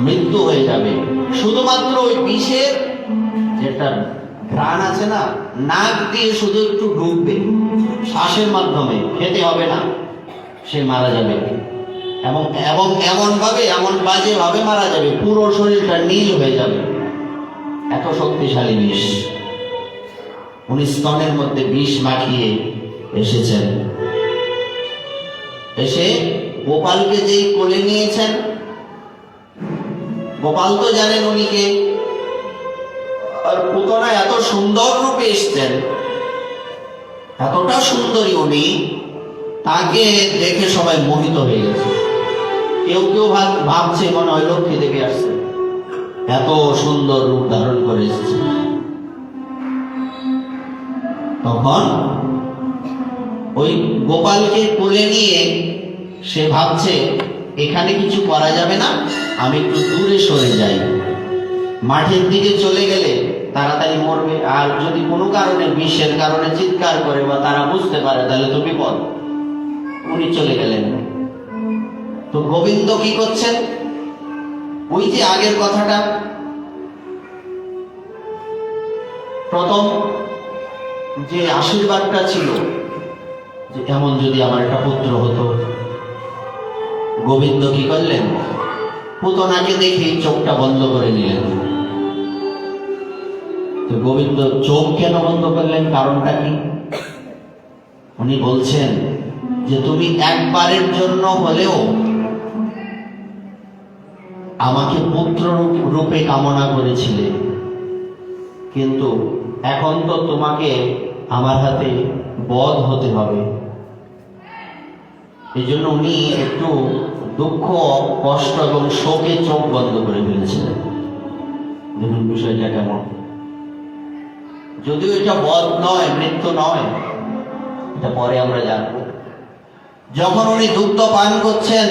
মৃত্যু হয়ে যাবে। শুধুমাত্র ওই বিষের যেটা ঘ্রাণ আছে না, নাক দিয়ে শুধু একটু ঢুকবে, শ্বাসের মাধ্যমে, খেতে হবে না, সে মারা যাবে। এবং এবং এমন বাজে ভাবে মারা যাবে, পুরো শরীরটা নীল হয়ে যাবে। এত শক্তিশালী বিষ। উনি স্তনের মধ্যে বিষ মাখিয়ে এসেছেন। এসে গোপালকে যেই কোলে নিয়েছেন, গোপাল তো জানেন উনিকে, আর পুতনা এত সুন্দর রূপে এসছেন, এতটা সুন্দরী উনি, তাকে দেখে সবাই মোহিত হয়ে গেছে। কেউ কেউ ভাবছে মনে হয় লক্ষ্মী দেবী আসছে, এত সুন্দর রূপ ধারণ করে এসেছে। তখন ওই গোপালকে কোলে নিয়ে সে ভাবছে, এখানে কিছু করা যাবে না, আমি একটু দূরে সরে যাই। মাঠের দিকে চলে গেলে তাড়াতাড়ি মরবে, আর যদি কোনো কারণে বিষের কারণে চিৎকার করে বা তারা বুঝতে পারে, তাহলে তো বিপদ। উনি চলে গেলেন। তো গোবিন্দ কি করছেন? ওই যে আগের কথাটা, প্রথম যে আশীর্বাদটা ছিল যে এমন যদি আমার একটা পুত্র হতো, গোবিন্দ কি করলেন? পুতনাকে দেখে চোখটা বন্ধ করে নিলেন। তো গোবিন্দ চোখ কেন বন্ধ করলেন? কারণটা কি? উনি বলছেন যে তুমি একবারের জন্য হলেও আমাকে পুত্র রূপে কামনা করেছিলে, কিন্তু এখন তো তোমাকে আমার হাতে বধ হতে হবে। এই জন্য উনি একটু দুঃখ, কষ্ট এবং শোকে চোখ বন্ধ করে ফেলেছিলেন। দেখুন বিষয়টা কেমন। যদিও এটা বধ নয়, মৃত্যু নয়, এটা পরে আমরা জানবো। যখন উনি দুগ্ধ পান করছেন,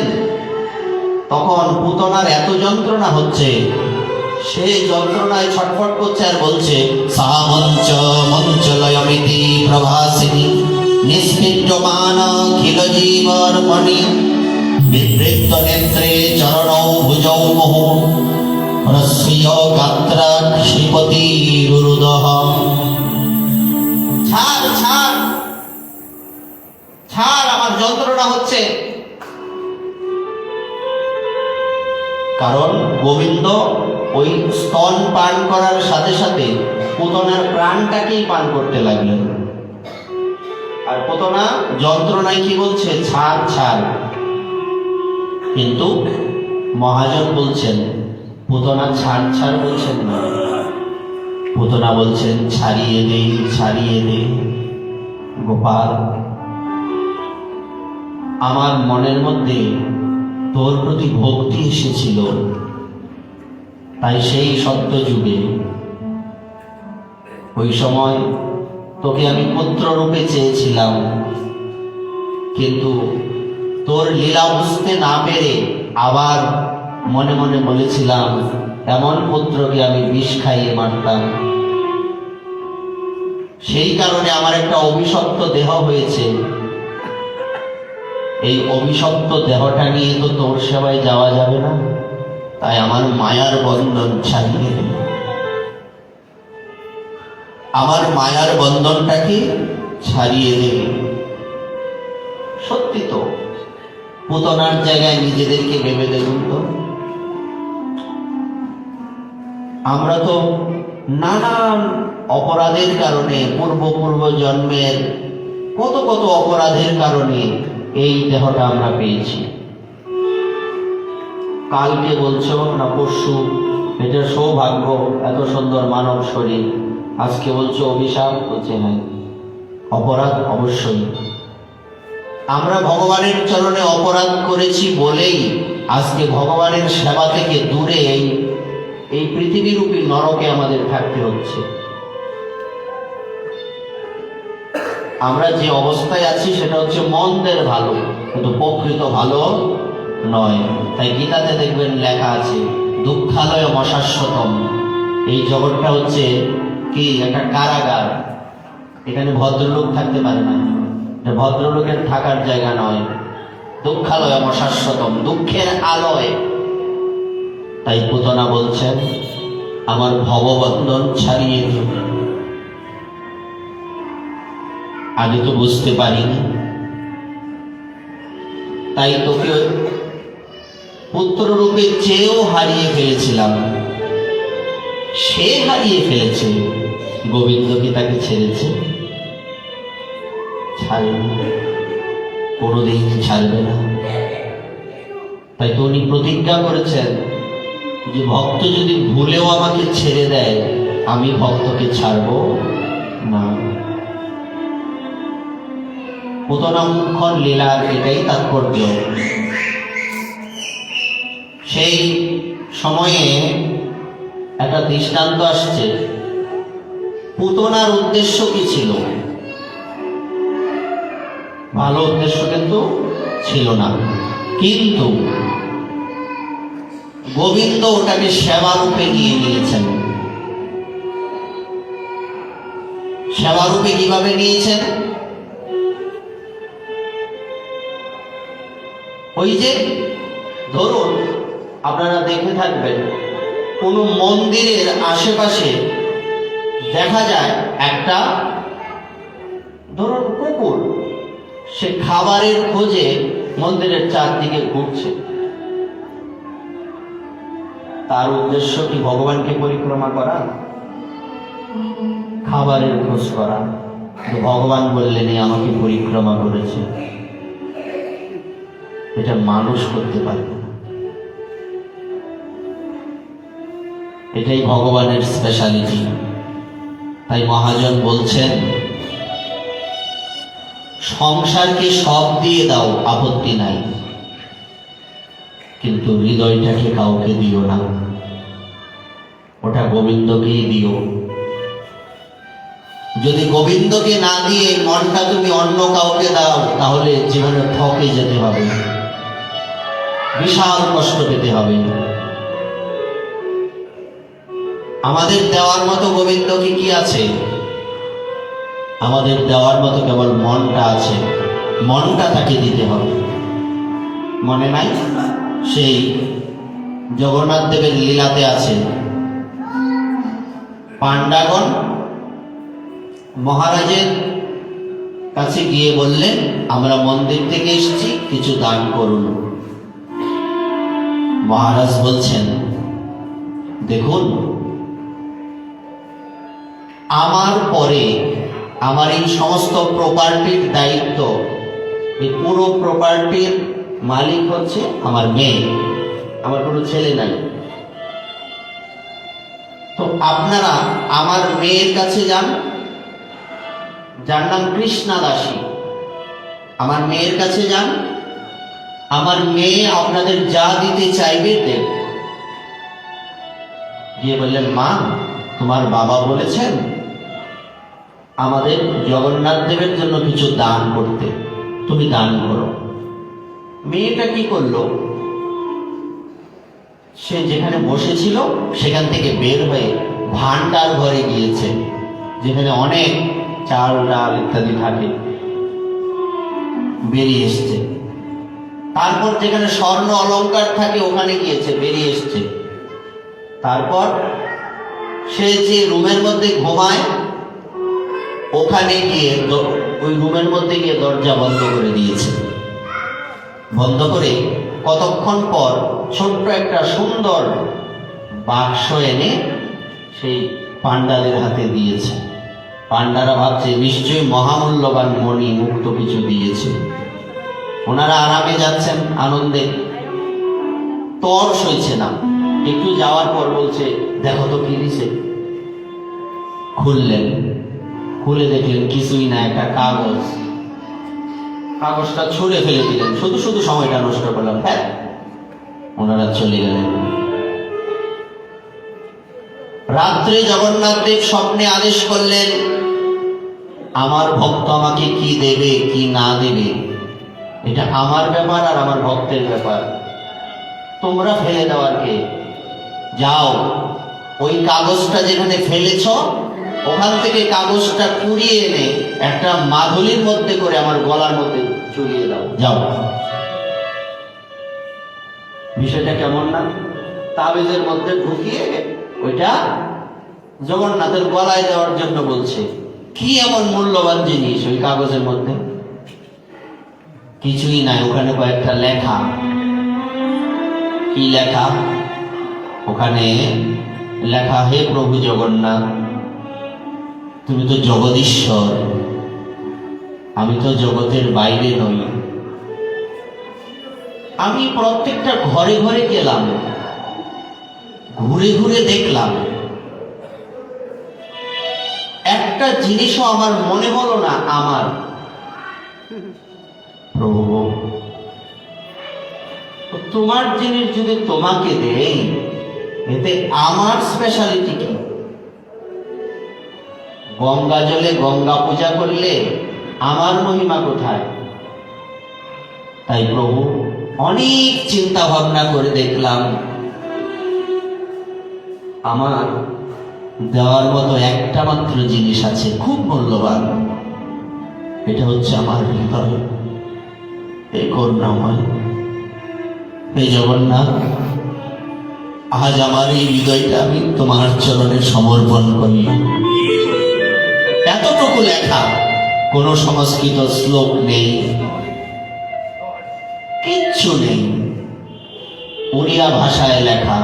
তখন পুতনার এত যন্ত্রণা হচ্ছে, সে যন্ত্রণায় ছটফট করছে আর বলছে, সা মঞ্চ মঞ্চলয়মিতি প্রভাসিনী নিষ্পিণ্ডমান খিল জীবর্মণি বিবৃত নেত্রে চরণৌ ভুজৌ মুহু রস্মিয় গাত্রা শ্রীপতি রুরুদহ। ছাড় ছাড় ছাড়, আমার যন্ত্রণা হচ্ছে। কারণ গোবিন্দ ওই স্তন পান করার সাথে সাথে পুতনার প্রাণটাকেই পান করতে লাগলেন। আর পুতনা যন্ত্রণায় কি বলছে? ছাড় ছাড়। কিন্তু মহাজন বলছেন, পুতনা ছাড় ছাড় বলছেন না, পুতনা বলছেন ছাড়িয়ে দে, ছাড়িয়ে দে। গোপাল, আমার মনের মধ্যে তোর প্রতি ভক্তি এসেছিল, তাই সেই সত্য যুগে ওই সময় তোকে আমি পুত্র রূপে চেয়েছিলাম, কিন্তু তোর লীলা বুঝতে না পেরে আবার মনে মনে বলেছিলাম এমন পুত্রকে আমি বিষ খাইয়ে মারতাম। সেই কারণে আমার একটা অভিশপ্ত দেহ হয়েছে। এই অভিশপ্ত দেহটা নিয়ে তো তোর সেবায় যাওয়া যাবে না, তাই আমার মায়ার বন্ধন ছাড়িয়ে দে। আমার মায়ার বন্ধনটাকে ছাড়িয়ে দেবে। সত্যি তো, পুতনার জায়গায় নিজেদেরকে ভেবে দেখুন তো। আমরা তো নানান অপরাধের কারণে, পূর্ব জন্মের কত কত অপরাধের কারণে এই দেহটা আমরা পেয়েছি। কালকে বলছো না পরশু এটা সৌভাগ্য, এত সুন্দর মানব শরীর, আজকে বলছো অভিশাপ, বলছে হ্যাঁ অপরাধ অবশ্যই। আমরা ভগবানের চরণে অপরাধ করেছি বলেই আজকে ভগবানের সেবা থেকে দূরে এই পৃথিবীরূপী নরকে আমাদের থাকতে হচ্ছে। আমরা যে অবস্থায় আছি সেটা হচ্ছে মন্দের ভালো, কিন্তু প্রকৃত ভালো নয়। তাই গীতাতে দেখবেন লেখা আছে দুঃখালয় অশাশ্বতম। এই জগৎটা হচ্ছে কি একটা কারাগার, এখানে ভদ্রলোক থাকতে পারে না, ভদ্রলোকের থাকার জায়গা নয়। দুঃখালয় অশাশ্বতম, দুঃখের আলয়। তাই পুতনা বলছেন আমার ভববন্ধন ছাড়িয়ে দিন। আগে তো বুঝতে পারিনি, তাই তোকে পুত্র রূপে চেয়েও হারিয়ে ফেলেছিলাম। সে হারিয়ে ফেলেছে, গোবিন্দ কি তাকে ছেড়েছে? ছাড়েনি, কোনোদিন ছাড়বে না। তাই তো উনি প্রতিজ্ঞা করেছেন যে ভক্ত যদি ভুলেও আমাকে ছেড়ে দেয়, আমি ভক্তকে ছাড়ব না। পুতনা মুখ্যর লীলার এটাই তাৎপর্য। সেই সময়ে একটা দৃষ্টান্ত আসছে। পুতনার উদ্দেশ্য কি ছিল? ভালো উদ্দেশ্য কিন্তু ছিল না, কিন্তু গোবিন্দ ওটাকে সেবা রূপে নিয়ে নিয়েছেন। সেবা রূপে কিভাবে নিয়েছেন? ওই যে ধরুন আপনারা দেখে থাকবেন, কোন মন্দিরের আশেপাশে দেখা যায় একটা ধরুন কুকুর, সে খাবারের খোঁজে মন্দিরের চারদিকে ঘুরছে। তার উদ্দেশ্য কি ভগবানকে পরিক্রমা করা? খাবারের খোঁজ করা। ভগবান বললেন আমাকে পরিক্রমা করেছে। এটা মানুষ করতে পারবে না। এটাই ভগবানের স্পেশালিটি। তাই মহাজন বলছেন সংসারকে সব দিয়ে দাও, আপত্তি নাই, কিন্তু হৃদয়টাকে কাউকে দিও না, ওটা গোবিন্দকেই দিও। যদি গোবিন্দকে না দিয়ে মনটা তুমি অন্য কাউকে দাও, তাহলে জীবনে ঠকে যেতে হবে, বিশাল কষ্ট পেতে হবে। আমাদের দেওয়ার মতো গোবিন্দকে কি আছে? আমাদের দেওয়ার মতো কেবল মনটা আছে, মনটা তাকে দিতে হবে। মনে নাই? সেই জগন্নাথ দেবের লীলাতে আছে, পাণ্ডাগণ মহারাজের কাছে গিয়ে বললেন আমরা মন্দির থেকে এসেছি, কিছু দান করুন। মহারাজ বলছেন দেখুন, আমার পরে আমার এই সমস্ত প্রপার্টির দায়িত্ব, এই পুরো প্রপার্টির মালিক হচ্ছে আমার মেয়ে, আমার কোনো ছেলে নাই। তো আপনারা আমার মেয়ের কাছে যান, যার নাম কৃষ্ণা দাসী। আমার মেয়ের কাছে যান, আমার মেয়ে আপনাদের যা দিতে চাইবে দেব। গিয়ে বললেন মা, তোমার বাবা বলেছেন আমাদের জগন্নাথ দেবের জন্য কিছু দান করতে, তুমি দান করো। মেয়েটা কি করলো? সে যেখানে বসেছিল সেখান থেকে বের হয়ে ভান্ডার ঘরে গিয়েছে, যেখানে অনেক চাল ডাল ইত্যাদি থাকে, বেরিয়ে এসছে। তারপর যেখানে স্বর্ণ অলংকার থাকে ওখানে গিয়েছে, বেরিয়ে এসছে। তারপর সে যে রুমের মধ্যে ঘুমায় ওখানে গিয়ে ওই রুমের মধ্যে গিয়ে দরজা বন্ধ করে দিয়েছে। বন্ধ করে কতক্ষণ পর ছোট্ট একটা সুন্দর বাক্স এনে সেই পান্ডাদের হাতে দিয়েছে। পান্ডারা ভাবছে নিশ্চয়ই মহামূল্যবান মণি মুক্ত কিছু দিয়েছে। ওনারা আরামে যাচ্ছেন, আনন্দে, তর্স হয়েছে না। একটু যাওয়ার পর বলছে, দেখো তো কি দিছে। খুললেন, খুলে দেখলেন কিছুই না, একটা কাগজ। কাগজটা ছুঁড়ে ফেলে দিলেন, শুধু শুধু সময়টা নষ্ট করলাম। হ্যাঁ, ওনারা চলে গেলেন। রাত্রে জগন্নাথ দেব স্বপ্নে আদেশ করলেন, আমার ভক্ত আমাকে কি দেবে কি না দেবে এটা আমার ব্যাপার আর আমার ভক্তের ব্যাপার। তোমরা ফেলে দেওয়ার কে? যাও, ওই কাগজটা যেখানে ফেলেছ ওখান থেকে কাগজটা কুড়িয়ে এনে একটা মাদুলির মধ্যে করে আমার গলার মধ্যে ঝুলিয়ে দাও, যাও। বিষয়টা কেমন না? তাবিজের মধ্যে ঢুকিয়ে ওইটা জগন্নাথের গলায় দেওয়ার জন্য বলছে। কি এমন মূল্যবান জিনিস ওই কাগজের মধ্যে? কিছুই নাই, ওখানে কয়েকটা লেখা। কি লেখা? ওখানে লেখা, হে প্রভু জগন্নাথ, তুমি তো জগদীশ্বর, আমি তো জগতের বাইরে নই। আমি প্রত্যেকটা ঘরে ঘরে গেলাম, ঘুরে ঘুরে দেখলাম, একটা জিনিসও আমার মনে হলো না আমার। প্রভু, তোমার জিনিস যদি তোমাকে দেই এতে আমার স্পেশালিটি কি? গঙ্গা জলে গঙ্গা পূজা করলে আমার মহিমা কোথায়? তাই প্রভু অনেক চিন্তা ভাবনা করে দেখলাম আমার দেওয়ার মতো একটা মাত্র জিনিস আছে, খুব মূল্যবান। এটা হচ্ছে আমার হৃদয়। এই করুণাময়, এই জগন্নাথ, আজ আমার এই হৃদয়টা আমি তোমার চরণে সমর্পণ করি। এতটুকু লেখা, কোন সংস্কৃত শ্লোক নেই, কিচ্ছু নেই, উড়িয়া ভাষায় লেখা।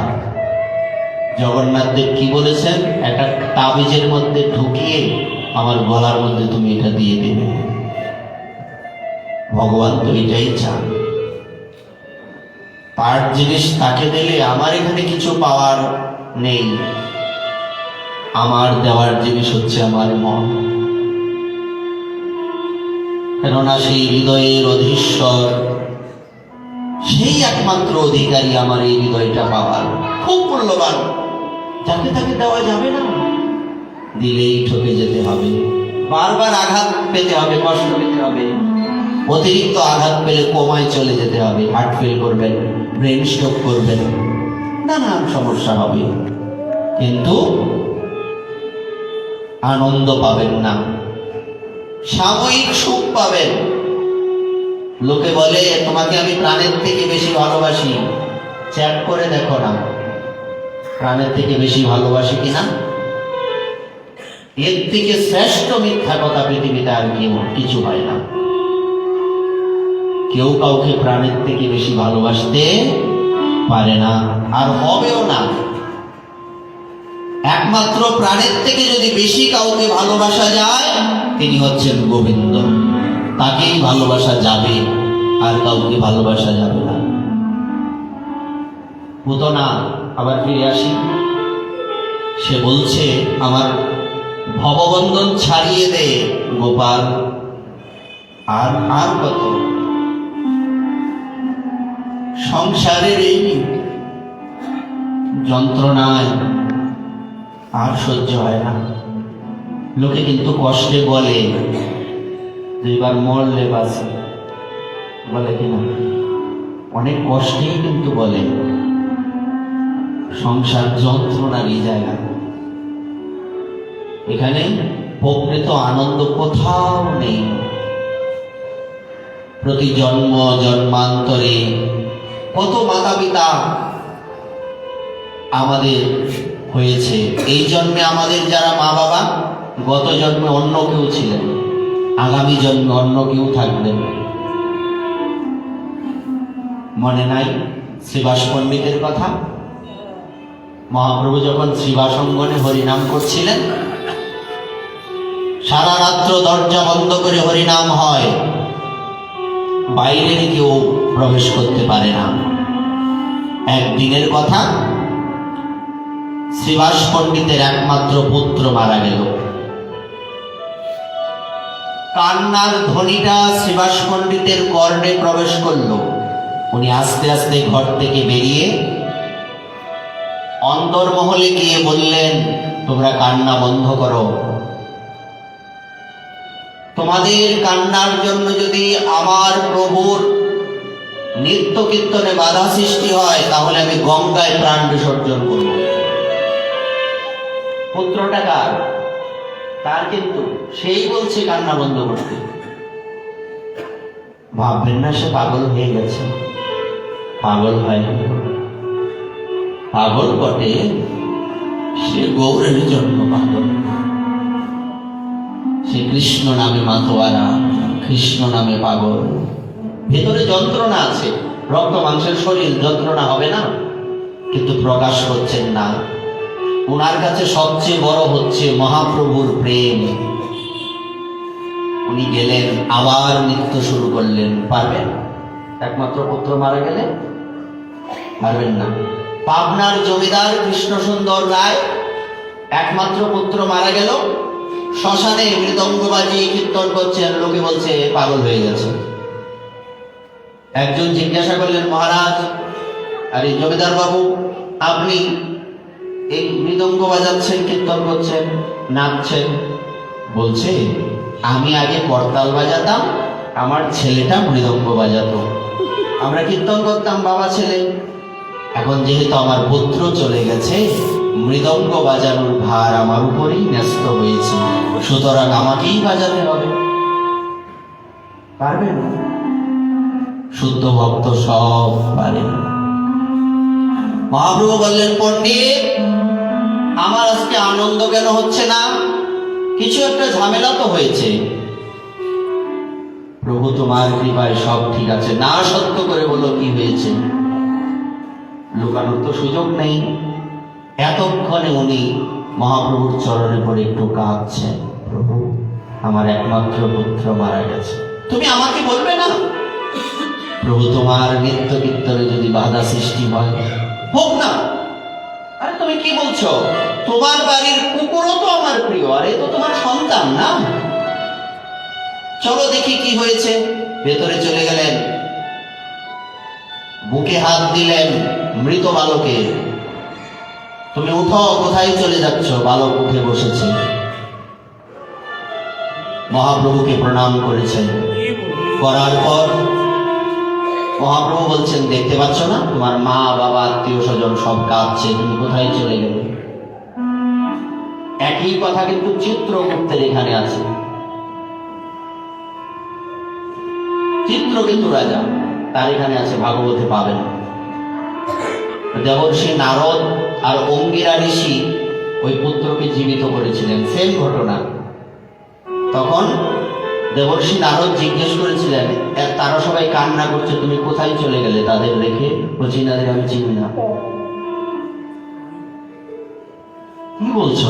জগন্নাথ দেব কি বলেছেন? একটা তাবিজের মধ্যে ঢুকিয়ে আমার গলার মধ্যে তুমি এটা দিয়ে দেবে। ভগবান তো এটাই চান। তার জিনিস তাকে দিলে আমার এখানে কিছু পাওয়ার নেই। আমার দেওয়ার জিনিস হচ্ছে আমার মন, কেননা সেই হৃদয়ের অধীশ্বর, সেই একমাত্র অধিকারী আমার এই হৃদয়টা পাওয়ার। খুব মূল্যবান, যাকে তাকে দেওয়া যাবে না, দিলেই ঠকে যেতে হবে, বারবার আঘাত পেতে হবে, কষ্ট পেতে হবে, অতিরিক্ত আঘাত পেলে কোমায় চলে যেতে হবে, হার্ট ফেল করবেন, ব্রেন স্ট্রোক করবেন, নানান সমস্যা হবে, কিন্তু আনন্দ পাবেন না, সাময়িক সুখ পাবেন। লোকে বলে তোমাকে আমি প্রাণের থেকে বেশি ভালোবাসি, চেক করে দেখো না প্রাণের থেকে বেশি ভালোবাসি কিনা। এর থেকে শ্রেষ্ঠ মিথ্যা কথা পৃথিবীতে আর কিছু হয় না। কেউ কাউকে প্রাণের থেকে বেশি ভালোবাসতে পারে না, আর হবেও না। একমাত্র প্রাণের থেকে যদি বেশি কাউকে ভালোবাসা যায়, তিনি হচ্ছেন গোবিন্দ। তাকেই ভালোবাসা যাবে, আর কাউকে ভালোবাসা যাবে না। পুতনা, আবার ফিরে আসি, সে বলছে আমার ভববন্ধন ছাড়িয়ে দে গোপাল, আর আর কত সংসারের এই যন্ত্রণায় আর সহ্য হয় না। লোকে কিন্তু কষ্টে বলে দুইবার মরলে বাঁচে, বলে কিনা? অনেক কষ্টেই কিন্তু বলে। সংসার যন্ত্রণারই জায়গা, এখানে প্রকৃত আনন্দ কোথাও নেই। প্রতি জন্ম জন্মান্তরে কত মাতা পিতা আমাদের হয়েছে, এই জন্মে আমাদের যারা মা বাবা গত জন্মে অন্য কেউ ছিলেন, আগামী জন্মে অন্য কেউ থাকবেন। মনে নাই শ্রীবাস পণ্ডিতের কথা? মহাপ্রভু যখন শ্রীবাস অঙ্গনে হরিনাম করছিলেন, সারা রাত্র দরজা বন্ধ করে হরিনাম হয়, বাইরের কেউ প্রবেশ করতে পারে না। একদিনের কথা, শ্রীবাস পণ্ডিতের একমাত্র পুত্র মারা গেল। কান্নার ধ্বনিটা শ্রীবাস পণ্ডিতের কর্ণে প্রবেশ করলো। উনি আস্তে আস্তে ঘর থেকে বেরিয়ে অন্তর্মহলে গিয়ে বললেন, তোমরা কান্না বন্ধ করো। তোমাদের কান্নার জন্য যদি আমার প্রভুর নিত্য কীর্তনে বাধা সৃষ্টি হয়, তাহলে আমি গঙ্গায় প্রাণ বিসর্জন করব। পুত্রটা কার? তার, কিন্তু সেই বলছে কান্না বন্ধ করতে। ভাববেন না সে পাগল হয়ে গেছে। পাগল হয়নি, পাগল বটে, সে গৌরের জন্য পাগল। সে কৃষ্ণ নামে মাতোয়ারা, কৃষ্ণ নামে পাগল। ভেতরে যন্ত্রণা আছে, রক্ত মাংসের শরীর, যন্ত্রণা হবে না, কিন্তু প্রকাশ করছেন না। ওনার কাছে সবচেয়ে বড় হচ্ছে মহাপ্রভুর প্রেম। উনি গেলেন, আবার নৃত্য শুরু করলেন। পারবেন? একমাত্র পুত্র মারা গেলে পারবেন না। পাবনার জমিদার কৃষ্ণ সুন্দর রায়, একমাত্র পুত্র মারা গেল, শ্মশানে মৃদঙ্গ বাজিয়ে কীর্তন করছেন, লোকে বলছে পাগল হয়ে গেছে। একজন জিজ্ঞাসা করলেন, মহারাজ, আরে জমিদার বাবু, আপনি এই মৃদঙ্গ বাজাচ্ছেন, কীর্তন করছেন, নাচছেন? বলছে, আমি আগে করতাল বাজাতাম, আমার ছেলেটা মৃদঙ্গ বাজাতো, আমরা কীর্তন করতাম বাবা ছেলে। এখন যেহেতু আমার পুত্র চলে গেছে, মৃদঙ্গ বাজানোর ভার আমার উপরেই ন্যস্ত হয়েছে, সুতরাং আমাকেই বাজাতে হবে। পারবেন? শুদ্ধ ভক্ত সব পারেন। মহাপ্রভু বললেন, পণ্ডিত, আমার আজকে আনন্দ কেন হচ্ছে না? কিছু একটা ঝামেলা তো হয়েছে। প্রভু তোমার কৃপায় সব ঠিক আছে। না, সত্য করে বলো কি হয়েছে। লুকানোর তো সুযোগ নেই। এতক্ষণে উনি মহাপ্রভুর চরণে পড়ে একটু কাঁদছেন, প্রভু, আমার একমাত্র পুত্র মারা গেছে, তুমি আমাকে বলবে না? প্রভু, তোমার নিত্য কীর্তনে যদি বাধা সৃষ্টি হয়, হোক না। আরে তুমি কি বলছো? তোমার বাড়ির কুকুরও তো আমার প্রিয়, আর এ তো তোমার সন্তান না। চলো দেখি কি হয়েছে। ভেতরে চলে গেলেন, বুকে হাত দিলেন মৃত বালকের। তুমি উঠো, কোথায় চলে যাচ্ছ? বালক উঠে বসেছে, মহাপ্রভুকে প্রণাম করেছেন। করার পর মহাপ্রভু বলছেন, দেখতে পাচ্ছ না, তোমার মা বাবা আত্মীয় স্বজন সব কাঁদছে, তুমি কোথায় চলে গেলে? একই কথা কিন্তু চিত্রগুপ্তের এখানে আছে। চিত্রকেতু রাজা, তার এখানে আছে, ভাগবতে পাবেন। দেবর্ষি নারদ আর অঙ্গিরা ঋষি ওই পুত্রকে জীবিত করেছিলেন, সেম ঘটনা। তখন দেবর্ষি নারদ জিজ্ঞেস করেছিলেন, তারা সবাই কান্না করছে, তুমি কোথায় চলে গেলে তাদের রেখে? বলছি, না, আমি চিনি না। কি বলছো?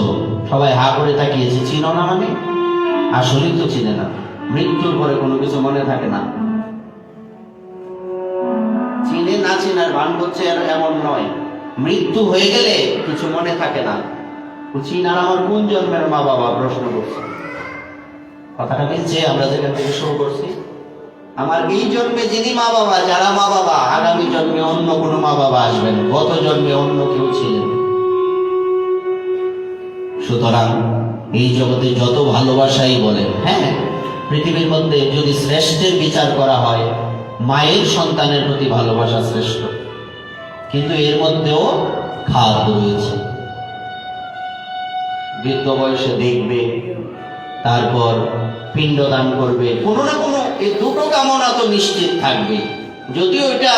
সবাই হা করে তাকিয়েছে। চিনো না মানে? আসলেই তো চিনে না। মৃত্যুর পরে কোনো কিছু মনে থাকে না। চিনে না চিনার ভান করছে এমন নয়, মৃত্যু হয়ে গেলে কিছু মনে থাকে না। চিনার আমার কোন জন্মের মা বাবা? প্রশ্ন করছে। কথাটা মিলছে? আমরা যেখান থেকে শুরু করছি, আমার এই জন্মে যিনি মা বাবা, যারা মা বাবা, আগামী জন্মে অন্য কোনো মা বাবা আসবেন, গত জন্মে অন্য কেউ ছিলেন। সুতরাং এই জগতে যত ভালোবাসাই বলেন, হ্যাঁ, পৃথিবীর মধ্যে যদি শ্রেষ্ঠের বিচার করা হয়, মায়ের সন্তানের প্রতি ভালোবাসা শ্রেষ্ঠ, কিন্তু এর মধ্যেও খাদ রয়েছে। বৃদ্ধ বয়সে দেখবে, তারপর পিণ্ডদান করবে, কোনো না কোনো এই দুটো কামনা তো নিশ্চিত থাকবে। যদিও এটা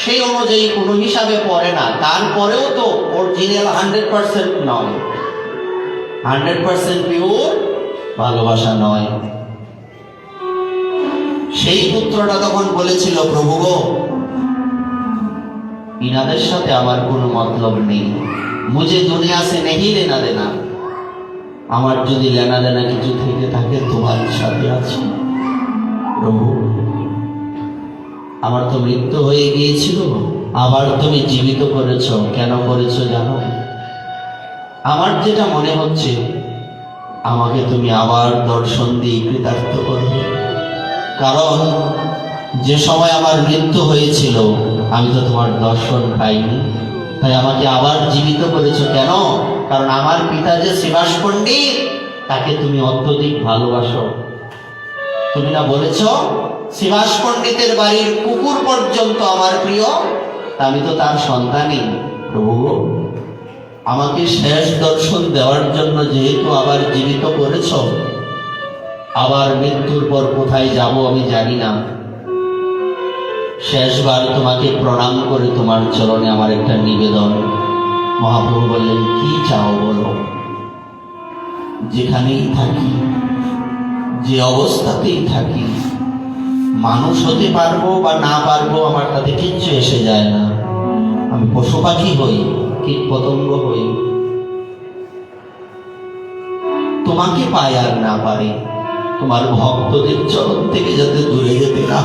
সেই অনুযায়ী কোনো হিসাবে পড়ে না, তারপরেও তো অরিজিনাল 100% নয়, 100% পিওর ভালোবাসা নয়। সেই পুত্রটা তখন বলেছিল, প্রভু গো, ইনাদের সাথে আমার কোনো মতলব নেই। মুঝে দুনিয়া সে নেই লেনা দেনা। আমার যদি লেনা দেনা কিছু থেকে থাকে তোমার সাথে আছে। প্রভু, আমার তো মৃত্যু হয়ে গিয়েছিল, আবার তুমি জীবিত করেছ। কেন করেছ জানো? আমার যেটা মনে হচ্ছে, আমাকে তুমি আবার দর্শন দিয়ে কৃতার্থ করবে। কারণ যে সময় আমার মৃত্যু হয়েছিল আমি তো তোমার দর্শন পাইনি, তাই আমাকে আবার জীবিত করেছ। কেন? কারণ আমার পিতা যে শ্রীবাস পণ্ডিত, তাকে তুমি অত্যধিক ভালোবাসো। তুমি না বলেছ শ্রীবাস পণ্ডিতের বাড়ির কুকুর পর্যন্ত আমার প্রিয়? আমি তো তার সন্তানই। প্রভু, আমাকে শেষ দর্শন দেওয়ার জন্য যেহেতু আবার জীবিত করেছ, আবার মৃত্যুর পর কোথায় যাব আমি জানি না। শেষবার তোমাকে প্রণাম করে তোমার চরণে আমার একটা নিবেদন। মহাপ্রভু বললেন, কি চাও বলো। যেখানেই থাকি, যে অবস্থাতেই থাকি, মানুষ হতে পারবো বা না পারবো আমার তাতে কিচ্ছু এসে যায় না। আমি পশু পাখি হই, কীট পতঙ্গ হই, তোমাকে পাই আর না পারি, তোমার ভক্তদের চরণ থেকে যাতে দূরে যেতে না,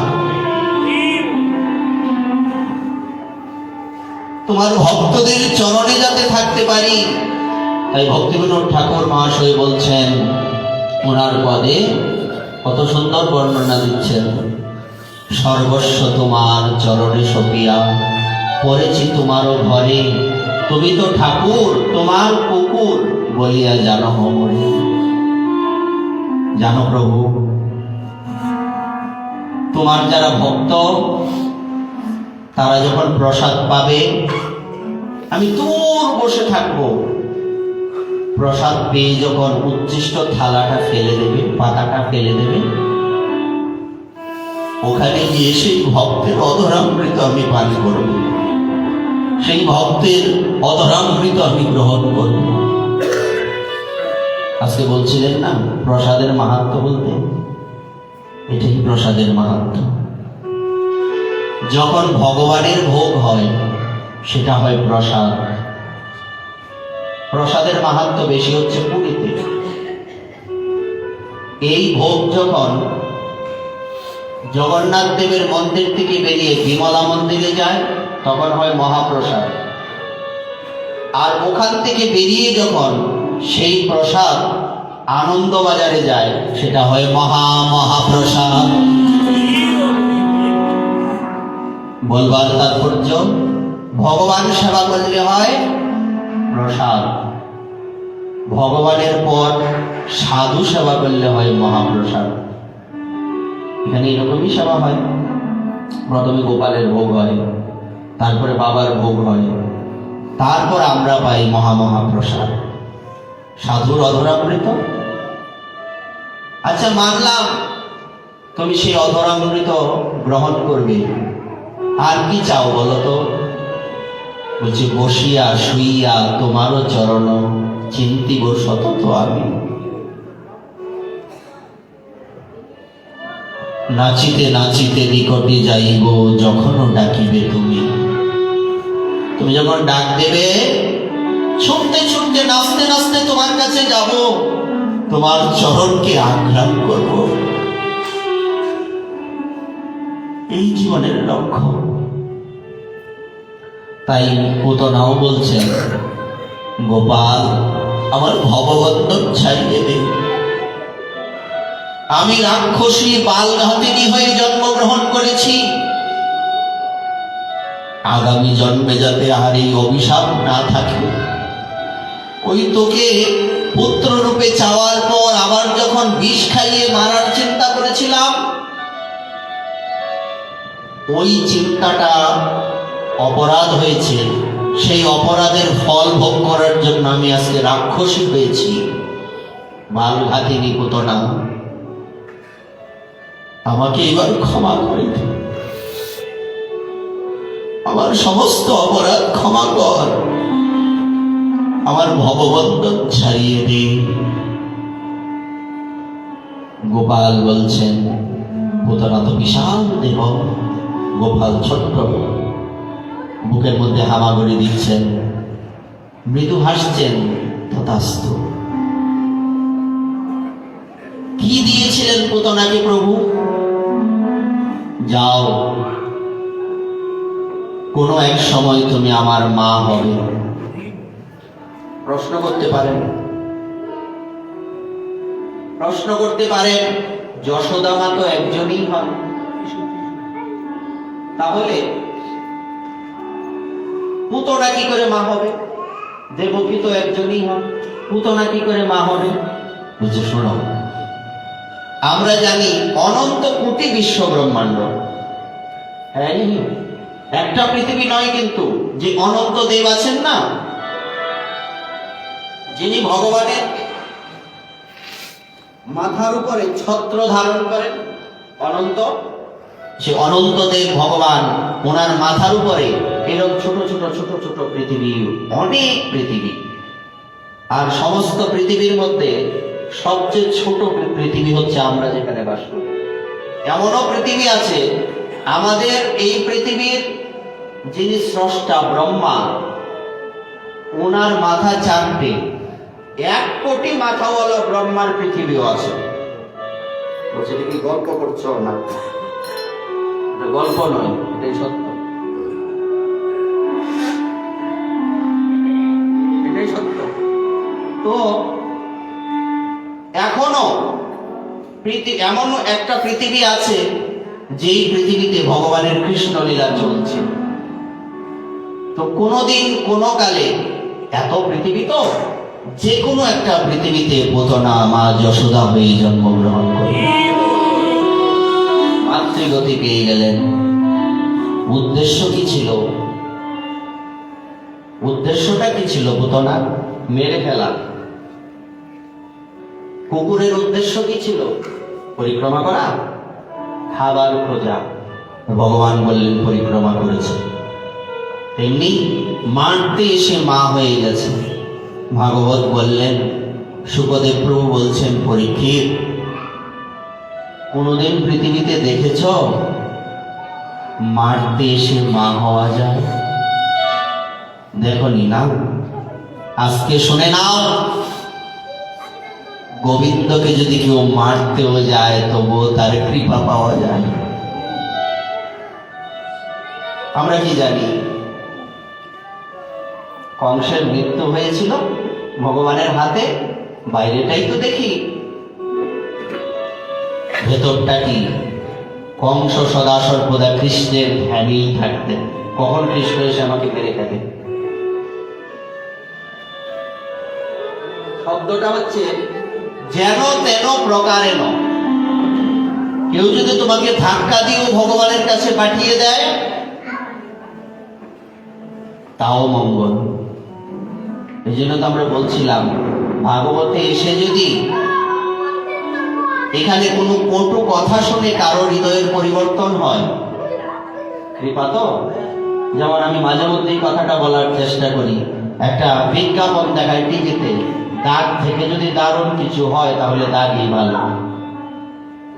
তোমার ভক্তদের চরণে যাতে থাকতে পারি। তাই ভক্তিবিনোদ ঠাকুর মহাশয় বলছেন, ওনার পদে কত সুন্দর বর্ণনা দিচ্ছেন। সর্বস্ব তোমার চরণে সপিয়া পড়েছি তোমারও ঘরে, তুমি তো ঠাকুর তোমার কুকুর বলিয়া জানো হমরে। জানো প্রভু, তোমার যারা ভক্ত তারা যখন প্রসাদ পাবে, আমি দূর বসে থাকবো। প্রসাদ পেয়ে যখন উচ্ছিষ্ট থালাটা ফেলে দেবে, পাতাটা ফেলে দেবে, ওখানে গিয়ে সেই ভক্তের অধরামৃত আমি পান করব, সেই ভক্তের অধরামৃত আমি গ্রহণ করব। আজকে বলছিলেন না প্রসাদের মাহাত্ম্য বলতে, এটাই প্রসাদের মাহাত্ম্য। যখন ভগবানের ভোগ হয় সেটা হয় প্রসাদ। প্রসাদের মাহাত্ম্য বেশি হচ্ছে পুরীতে। এই ভোগ যখন জগন্নাথ দেবের মন্দির থেকে বেরিয়ে বিমলা মন্দিরে যায় তখন হয় মহাপ্রসাদ। আর ওখান থেকে বেরিয়ে যখন সেই প্রসাদ আনন্দবাজারে যায় সেটা হয় মহাপ্রসাদ। বলবার তাৎপর্য, ভগবান সেবা করলে হয় প্রসাদ, ভগবানের পর সাধু সেবা করলে হয় মহাপ্রসাদ। এখানে এরকমই সেবা হয়। প্রথমে গোপালের ভোগ হয়, তারপরে বাবার ভোগ হয়, তারপর আমরা পাই মহাপ্রসাদ, সাধুর অধরামৃত। আচ্ছা মানলাম তুমি সেই অধরামৃত গ্রহণ করবে, আর কি চাও বলো তো? বলছি, বসিয়া শুইয়া তোমারও চরণ চিন্তিব সতত আমি। নাচিতে নাচিতে নিকটে যাইব যখনও ডাকিবে তুমি। তুমি যখন ডাক দেবে, ছুটতে ছুটতে নাচতে নাচতে তোমার কাছে যাব, তোমার চরণকে আঘ্রাণ করব। এই জীবনের লক্ষ্য। তাই পুতনাও বলছেন, গোপাল আমার ভববন্ধন ছাড়িয়ে দে। আমি রাক্ষসী বালঘাতিনী হয়ে জন্মগ্রহণ করেছি, আগামী জন্মে যাতে আর এই অভিশাপ না থাকে। ওই তোকে পুত্র রূপে চাওয়ার পর আবার যখন বিষ খাইয়ে মারার চিন্তা করেছিলাম, ওই চিন্তাটা অপরাধ হয়েছে। সেই অপরাধের ফল ভোগ করার জন্য আমি আজকে রাক্ষসী হয়েছি, বালঘাতিনী পুতনা। আমাকে এবার ক্ষমা করে দে, আমার সমস্ত অপরাধ ক্ষমা কর, আমার ভববন্ধন ছাড়িয়ে দে। গোপাল বলছেন, পুতনা তো বিশাল দেহ, গোপাল ছোট্ট। বুকের মধ্যে হামাগুড়ি দিচ্ছেন, মৃদু হাসছেন, তথাস্তু। কি দিয়েছিলেন পুতনাকে প্রভু? যাও, কোনো এক সময় তুমি আমার মা হবে। প্রশ্ন করতে পারেন, প্রশ্ন করতে পারেন, যশোদা মা তো একজনই হন, তাহলে পুতনা কি করে মা হবে? দেবকী তো একজনই হন, পুতনা কি করে মা হবে? বুঝে শোনো, আমরা জানি অনন্ত কোটি বিশ্ব ব্রহ্মাণ্ড, হ্যাঁ, একটা পৃথিবী নয়, কিন্তু যে অনন্ত দেব আছেন না, যিনি ভগবানের মাথার উপরে ছত্র ধারণ করেন, অনন্ত, সে অনন্ত দেব ভগবান, ওনার মাথার উপরে এরকম ছোট ছোট ছোট ছোট পৃথিবী, অনেক পৃথিবী। আর সমস্ত পৃথিবীর মধ্যে সবচেয়ে ছোট পৃথিবী হচ্ছে আমরা যেখানে বাস করি। এমনও পৃথিবী আছে, আমাদের এই পৃথিবীর যিনি স্রষ্টা ব্রহ্মা, ওনার মাথা 4টে, 1 কোটি মাথাওয়ালা ব্রহ্মার পৃথিবীও আছে। বলছে কি গল্প করছো? না, গল্প নয়, এটাই সত্য, এটাই সত্য। তো এখনো এমন একটা পৃথিবী আছে, যেই পৃথিবীতে ভগবানের কৃষ্ণ লীলা চলছে। তো কোনোদিন কোনো কালে এত পৃথিবী, তো যে কোনো একটা পৃথিবীতে পুতনা মা যশোদা হয়ে জন্মগ্রহণ করে মাতৃগতি পেয়ে গেলেন। উদ্দেশ্য কি ছিল? উদ্দেশ্যটা কি ছিল? পুতনা মেরে ফেলা। কুকুরের উদ্দেশ্য কি ছিল? পরিক্রমা করা, খাবার খোঁজা। ভগবান বললেন পরিক্রমা করেছে। তেমনি মারতে এসে মা হয়ে গেছে। ভাগবত বললেন, শুকদেব প্রভু বলছেন, পরীক্ষিত, কোনদিন পৃথিবীতে দেখেছ মারতে এসে মা হওয়া যায়? দেখনি না? আজকে শুনে নাও, গোবিন্দকে যদি কেউ মারতেও যায় তবুও তার কৃপা পাওয়া যায়। আমরা কি জানি? কংসের মৃত্যু হয়েছিল ভগবানের হাতে, বাইরেটাই তো দেখি, ভেতরটা কি? কংস সদা সর্বদা কৃষ্ণের ধ্যানেই থাকতেন। কখন কৃষ্ণ এসে আমাকে মেরে ফেলে? শব্দটা হচ্ছে যেন তেন প্রকারে ন। কেউ যদি তোমাকে ধাক্কা দিয়েও ভগবানের কাছে পাঠিয়ে দেয়, তাও মঙ্গল। এই জন্য তো আমরা বলছিলাম, ভাগবতে এসে যদি এখানে কোনো কটু কথা শুনে কারো হৃদয়ের পরিবর্তন হয়, কৃপা তো। যেমন আমি মাঝে মধ্যেই কথাটা বলার চেষ্টা করি, একটা বিজ্ঞাপন দেখায় টিভিতে, দাগ থেকে যদি দারুণ কিছু হয় তাহলে দাগই ভালো,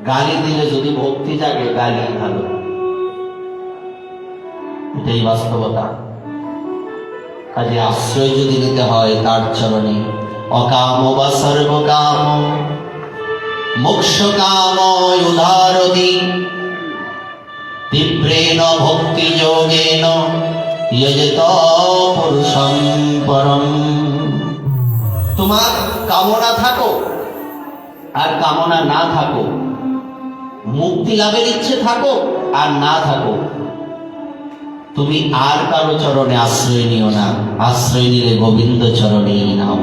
গালি দিলে যদি ভক্তি জাগে গালি ভালো। এটাই বাস্তবতা। কাজে আশ্রয় যদি নিতে হয় তার চরণে, অকাম বা সর্বকাম মোক্ষ কাম উদারতি তীব্রেণ ভক্তি যোগেন যজেত পুরুষং পরম। তোমার কামনা থাকো আর কামনা না থাকো, মুক্তি লাভের ইচ্ছে থাকো আর না থাকো, তুমি আর কারো চরণে আশ্রয় নিও না। আশ্রয় নিলে গোবিন্দ চরণেই নাও।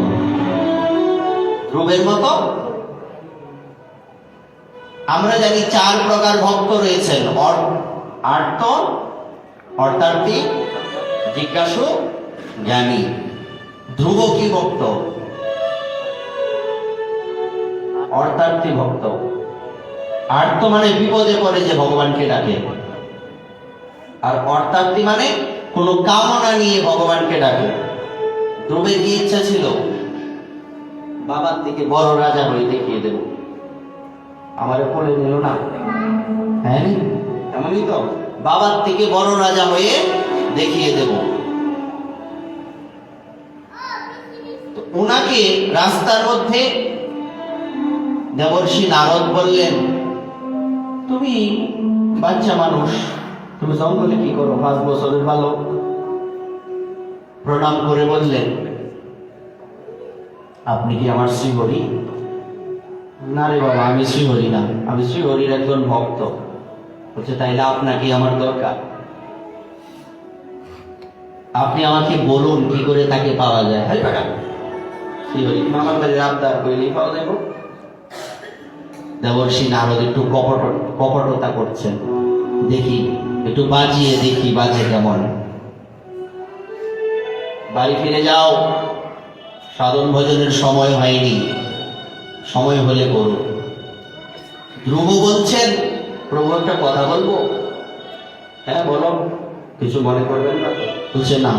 ধ্রুবের মতো আমরা জানি 4 প্রকার ভক্ত রয়েছেন, আর্ত, অর্থার্থী, জিজ্ঞাসু, জ্ঞানী। ধ্রুব কি ভক্ত? অর্থার্থী ভক্ত। আর্ত মানে বিপদে পড়ে যে ভগবানকে ডাকে, আর অর্থার্থী মানে কোনো কামনা নিয়ে ভগবানকে ডাকে। ধ্রুবের কি ইচ্ছা ছিল? বাবার দিকে বড় রাজা হয়ে দেখিয়ে দেব। আমারে কোলে নিল না, হ্যাঁ এমনই তো, বাবার থেকে বড় রাজা হয়ে দেখিয়ে দেব। তো ওনাকে রাস্তার মধ্যে দেবর্ষি নারদ বললেন, তুমি বাচ্চা মানুষ, তুমি জঙ্গলে কি করো? 5 বছরের বালক। প্রণাম করে বললেন, আপনি কি আমার শ্রীহরি? না রে বাবা, আমি শ্রীহরি না, আমি শ্রীহরির একজন ভক্ত। বলছে, তাইলে আপনাকে আমার দরকার। আপনি আমাকে বলুন কি করে তাকে পাওয়া যায়। হ্যাঁ বেটা, শ্রীহরি মামার বাড়ির আবদার কইলেই পাওয়া যাবে। দেবর্ষি নারদ একটু কপটতা করছেন, দেখি একটু বাজিয়ে দেখি বাজে কেমন। বাড়ি ফিরে যাও, সাধন ভজনের সময় হয়নি, সময় হলে করো। ধ্রুব বলছেন, প্রভু একটা কথা বলবো? হ্যাঁ বলো, কিছু মনে করবেন না? বলছে, না,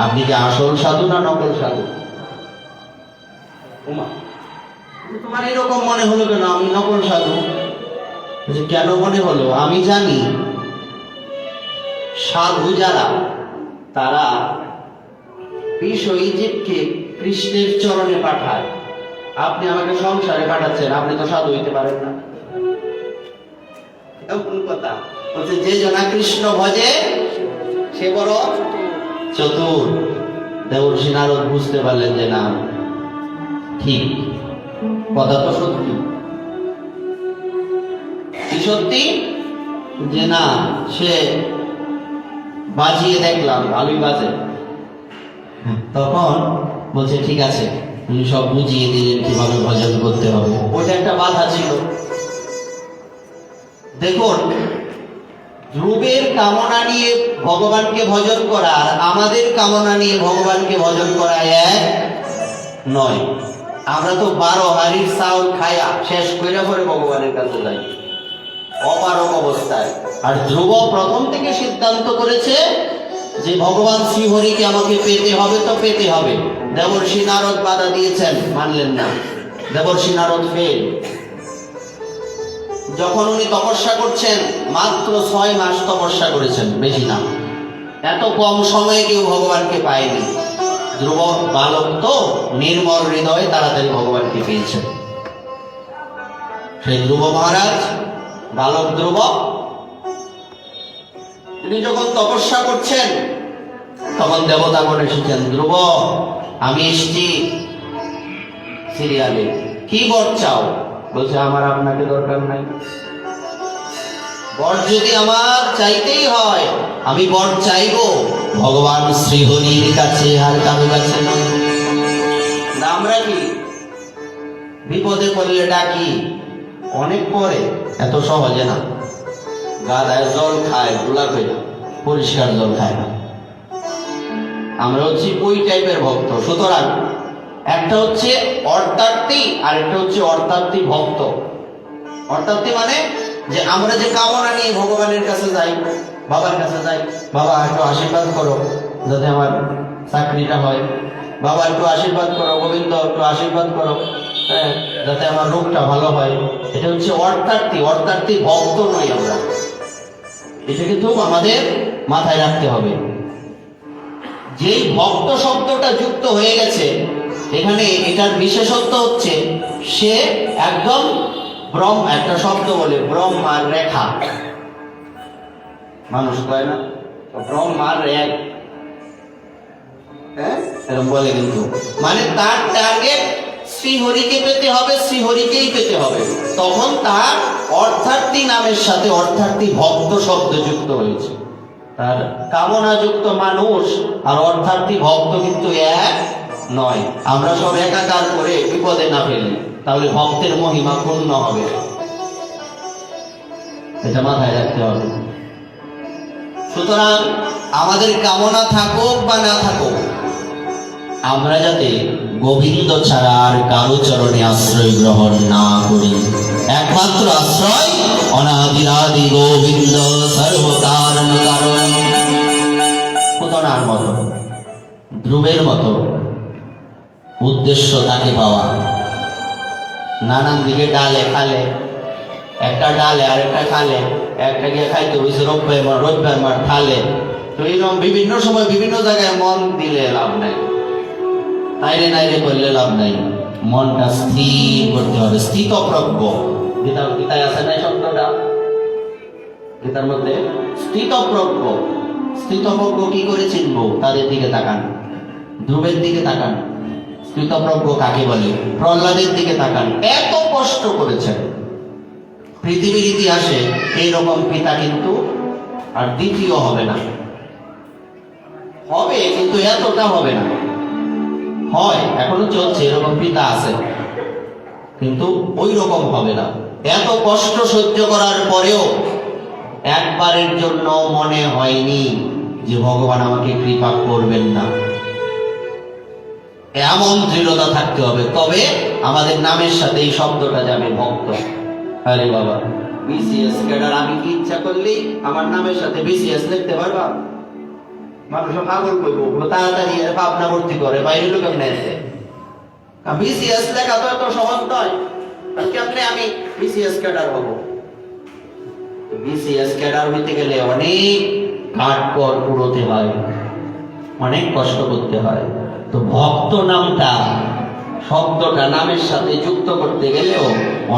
আপনি কি আসল সাধু না নকল সাধু? তোমার এরকম মনে হলো কেন? আমি নকল সাধু। কেন মনে হলো? আমি জানি সাধু যারা, তারা বিশ্বজিৎকে কৃষ্ণের চরণে পাঠায়। আপনি আমাকে সংসারে পাঠাচ্ছেন, আপনি তো সাধু হইতে পারেন না। কোন কথা বলছে, যে জনা কৃষ্ণ ভজে সে বড় চতুর। দেবর্ষি নারদ বুঝতে পারলেন যে না, ঠিক কথা তো সত্যি। কি সত্যি? যে না, সে বাজিয়ে দেখলাম, ভালোই বাজে। তখন বলছে, ঠিক আছে, উনি সব বুঝিয়ে দিলেন কিভাবে ভজন করতে হবে। ওটা একটা বাধা ছিল। দেখুন, ধ্রুবের কামনা নিয়ে ভগবানকে ভজন করা আর আমাদের কামনা নিয়ে ভগবানকে ভজন করা এক নয়। আমরা তো 12 হাড়ির চাউল খায়া শেষ করে পরে ভগবানের কাছে যাই অপারক অবস্থায়। আর ধ্রুব প্রথম থেকে সিদ্ধান্ত করেছে যে ভগবান শ্রীহরিকে আমাকে পেতে হবে, তো পেতে হবে। দেবর্ষি নারদ বাধা দিয়েছেন, মানলেন না। দেবর্ষি নারদ ফেল। যখন উনি তপস্যা করছেন, মাত্র 6 মাস তপস্যা করেছেন, বেশি না। এত কম সময়ে কেউ ভগবানকে পায়নি। ধ্রুব বালক তো নির্মল হৃদয়ে তাড়াতাড়ি ভগবানকে পেয়েছেন। সেই ধ্রুব মহারাজ, বালক ধ্রুব, তিনি যখন তপস্যা করছেন, তখন দেবতাগণ এসেছেন। ধ্রুব, আমি এসছি সিরিয়ালে, কি বর চাও? বলছে, আমার আপনাকে দরকার নাই। বর যদি আমার চাইতেই হয়, আমি বর চাইব ভগবান শ্রীহরির কাছে, আর কারো কাছে নয়। নাম রাখি, বিপদে পড়লে ডাকি, অনেক পরে, এত সহজে না। গাদায় জল খায়, গোলা করে, পরিষ্কার জল খায় না। আমরা হচ্ছি ওই টাইপের ভক্ত। সুতরাং একটা হচ্ছে অর্থার্থী আর একটা হচ্ছে অর্থার্থী ভক্ত। অর্থার্থী মানে যে আমরা যে কামনা নিয়ে ভগবানের কাছে যাই, বাবার কাছে যাই, বাবা একটু আশীর্বাদ করো যাতে আমার চাকরিটা হয়, বাবা একটু আশীর্বাদ করো, গোবিন্দ একটু আশীর্বাদ করো, হ্যাঁ, যাতে আমার রোগটা ভালো হয়। এটা হচ্ছে অর্থার্থী। অর্থার্থী ভক্ত নই আমরা। এটা কিন্তু আমাদের মাথায় রাখতে হবে। যেই ভক্ত শব্দটা যুক্ত হয়ে গেছে এখানে, এটার বিশেষত্ব হচ্ছে সে একদম ব্রহ্ম, একটা শব্দ বলে ব্রহ্মার রেখা, মানুষ কয় না ব্রহ্মার রেখ, হ্যাঁ এরকম বলে। কিন্তু মানে তার টার্গেট শ্রীহরিকে পেতে হবে, শ্রীহরিকেই পেতে হবে। তখন তার অর্থার্থী নামের সাথে অর্থার্থী ভক্ত শব্দ যুক্ত হয়েছে। তার কামনাযুক্ত মানুষ আর অর্থার্থী ভক্ত কিন্তু এক নয়। আমরা সব একাকার করে বিপদে না ফেলি, তাহলে ভক্তের মহিমা পূর্ণ হবে। এটা মাথায় রাখতে হবে। সুতরাং আমাদের কামনা থাকুক বা না থাকুক, আমরা যাতে গোবিন্দ ছাড়া আর কারো চরণে আশ্রয় গ্রহণ না করি। একমাত্র আশ্রয় অনাদিরাদি গোবিন্দ, সর্বকারণ কারণ। পুতনার মতো, ধ্রুবের মতো উদ্দেশ্য তাকে পাওয়া। নানান দিকে ডালে খালে, একটা ডালে আরেকটা খালে, একটা গিয়ে খাইতে হয়েছে রোববার মার ঠালে, তো এইরকম বিভিন্ন সময় বিভিন্ন জায়গায় মন দিলে লাভ নাই, তাইরে নাইরে করলে লাভ নাই। মনটা স্থির করতে হবে, স্থিতপ্রজ্ঞ। গীতায় আছে না শব্দটা? গীতার মধ্যে স্থিতপ্রজ্ঞ। স্থিতপ্রজ্ঞ কি করে চিনবো? তাদের দিকে তাকান, ধ্রুবের দিকে তাকান। স্থিতপ্রজ্ঞ কাকে বলে? প্রহ্লাদের দিকে তাকান, এত কষ্ট করেছেন। পৃথিবীর ইতিহাসে এইরকম পিতা কিন্তু আর দ্বিতীয় হবে না। হবে কিন্তু এতটা হবে না। হয়, এখনো চলছে, এরকম পিতা আছে, কিন্তু ওই রকম হবে না। এত কষ্ট সহ্য করার পরেও একবারের জন্য মনে হয়নি যে ভগবান আমাকে কৃপা করবেন না। এমন দৃঢ়তা থাকতে হবে, তবে আমাদের নামের সাথে এই শব্দটা যাবে, ভক্ত। আরে বাবা, বিসিএস ক্যাডার, আমি কি ইচ্ছা করলেই আমার নামের সাথে বিসিএস লিখতে পারবা? মানুষ পাগল করবো, তাড়াতাড়ি ভাবনা ভর্তি করে বাইরে লোক এসে বিসিএস লেখা তো এত সহজ নয়। কেমনে আমি বিসিএস ক্যাডার হবো? বিসিএস ক্যাডার হইতে গেলে অনেক কাঠকর পুরোতে হয়, অনেক কষ্ট করতে হয়। তো ভক্ত নামটা, শব্দটা নামের সাথে যুক্ত করতে গেলেও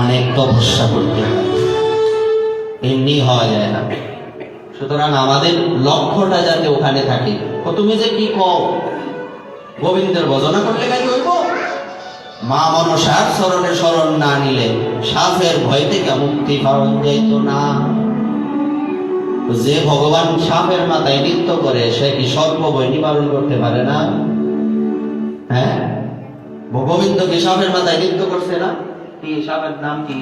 অনেক তপস্যা করতে হয়, এমনি হওয়া যায় না। সুতরাং আমাদের লক্ষ্যটা যাতে ওখানে থাকে। তুমি যে কি কও, গোবিন্দের ভজনা করলে গাড়ি হইব? মা মনসার চরণে শরণ না নিলে সাপের ভয় থেকে মুক্তি পাওয়া যাইত না। যে ভগবান সাপের মাথায় নৃত্য করে, সে কি সর্ব ভয় নিবারণ করতে পারে না? হ্যাঁ, গোবিন্দকে সাপের মাথায় নৃত্য করছে না? কি সাপের নাম কি?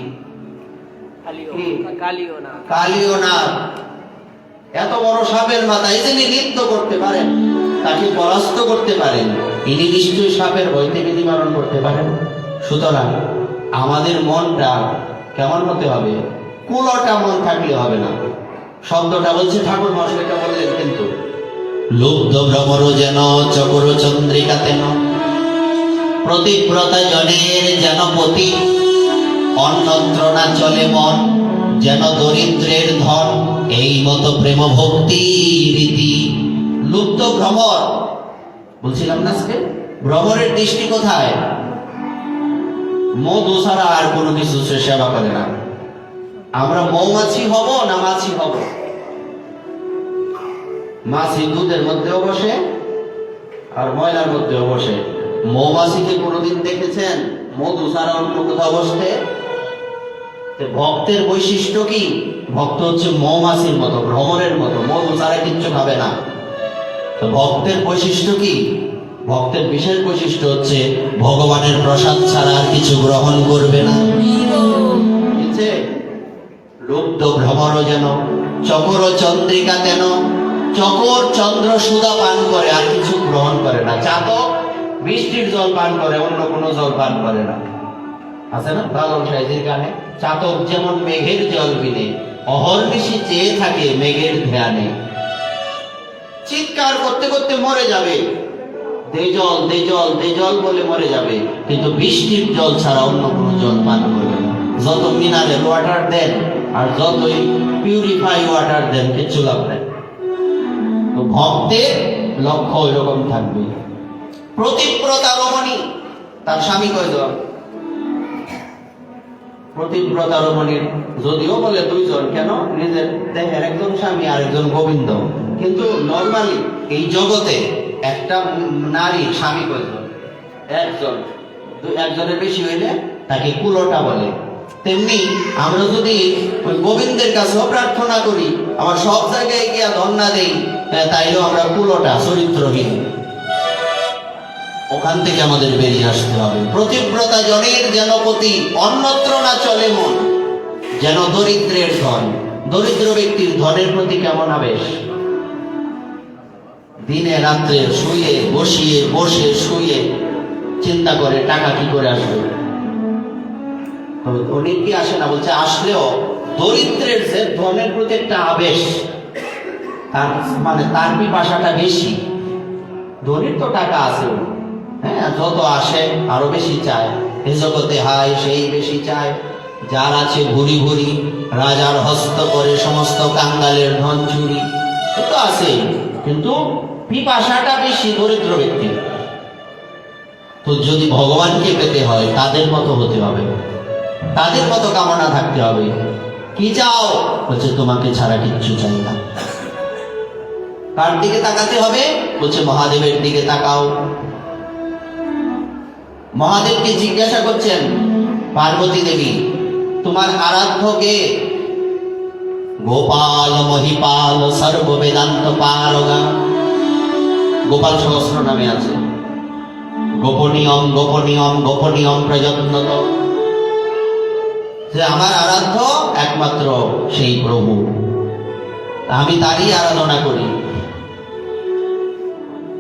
কালিওনাথ। এত বড় সাপের মাথায় যিনি নৃত্য করতে পারেন, তাকে পরাস্ত করতে পারেন, ইনি নিশ্চয়ই সাপের ভয় থেকে নিবারণ করতে পারেন। সুতরাং আমাদের মনটা কেমন হতে হবে? কুলটা মন থাকলে হবে না। শব্দটা বলছে ঠাকুর মশাইটা বললেন, কিন্তু লুব্ধ ভ্রমর যেন চকর চন্দ্রিকা তেন, প্রতিব্রতা জনের যেন পতি, অন্যত্র না চলে মন যেন দরিদ্রের ধন, এই মতো প্রেম ভক্তি রীতি। লুপ্ত ভ্রমর বলছিলাম না আজকে, ভ্রমরের দৃষ্টি কোথায়? মধু ছাড়া আর কোনো কিছু সে সেবা করে না। আমরা মৌমাছি হব না মাছি হব? মাছি দুধের মধ্যেও বসে আর ময়লার মধ্যেও বসে। মৌমাছিকে কোনোদিন দেখেছেন মধু ছাড়া অন্য কোথাও বসতে? ভক্তের বৈশিষ্ট্য কি? ভক্ত হচ্ছে মৌমাছির মতো, ভ্রমরের মতো, মধু ছাড়া কিচ্ছু খাবে না। তো ভক্তের বৈশিষ্ট্য কি? ভক্তের বিশেষ বৈশিষ্ট্য হচ্ছে ভগবানের প্রসাদ ছাড়া আর কিছু গ্রহণ করবে না। লুব্ধ ভ্রমর যেন চকর চন্দ্রিকা তেন, চকর চন্দ্র সুধা পান করে, আর কিছু গ্রহণ করে না। চাতক বৃষ্টির জল পান করে, অন্য কোনো জল পান করে না। আছে না লালন সাইজির গানে? চাতক যেমন মেঘের জল বিনে, অহর্নিশি চেয়ে থাকে মেঘের ধ্যানে। চিৎকার করতে করতে মরে যাবে, দে জল দে জল দে জল বলে মরে যাবে, কিন্তু বৃষ্টির জল ছাড়া অন্য কোনো জল পান করবে না। যত মিনারেল ওয়াটার দেন আর যতই পিউরিফাই ওয়াটার দেন, কিচ্ছু লাভ নেই। তো ভক্তের লক্ষ্য ওই রকম থাকবে। প্রতিব্রতা রমণী, তার স্বামী কয়জন? প্রতিব্রতা রমণীর যদিও বলে দুইজন, কেন? নিজের দেহের একজন স্বামী আর একজন গোবিন্দ। কিন্তু নর্মালি এই জগতে একটা নারীর স্বামী কয়জন? একজন। একজনের বেশি হইলে তাকে কুলটা বলে। তেমনি আমরা যদি ওই গোবিন্দের কাছেও প্রার্থনা করি, আমার সব জায়গায় গিয়া ধন্যা দেই, তাইলেও আমরা কুলটা, চরিত্রহীন। ওখান থেকে আমাদের বেরিয়ে আসতে হবে। প্রতিব্রতা জনের যেন পতি, অন্যত্র না চলে মন যেন দরিদ্রের ধন। দরিদ্র ব্যক্তির ধনের প্রতি কেমন আবেশ? দিনে রাত্রে শুয়ে বসিয়ে বসে শুয়ে চিন্তা করে টাকা কি করে আসবে। ধনীর কি আসে না? বলছে আসলেও দরিদ্রের যে ধনের প্রতি একটা আবেশ, তার মানে তার পিপাসাটা বেশি। ধনীর তো টাকা আছে, হ্যাঁ, যত আসে আরো বেশি চায়। এ জগতে হায় সেই বেশি চায়। যার আছে ভুরি ভুরি, রাজার হস্ত করে সমস্ত কাঙ্গালের ধন চুরি, তো আছে। কিন্তু পিপাসাটা বেশি দরিদ্র ব্যক্তি। তো যদি ভগবানকে পেতে হয় তাদের মতো হতে হবে, তাদের মতো কামনা থাকতে হবে। কি চাও? বলছে তোমাকে ছাড়া কিচ্ছু চাই না। কার দিকে তাকাতে হবে? বলছে মহাদেবের দিকে তাকাও। মহাদেবকে জিজ্ঞাসা করছেন পার্বতী দেবী, তোমার আরাধ্য কে? গোপাল মহিপাল সর্ব বেদান্ত পারগা। গোপাল সহস্র নামে আছে। গোপনীয়ম গোপনীয়ম গোপনীয়ম প্রযত্নত। যে আমার আরাধ্য একমাত্র সেই প্রভু, আমি তারই আরাধনা করি।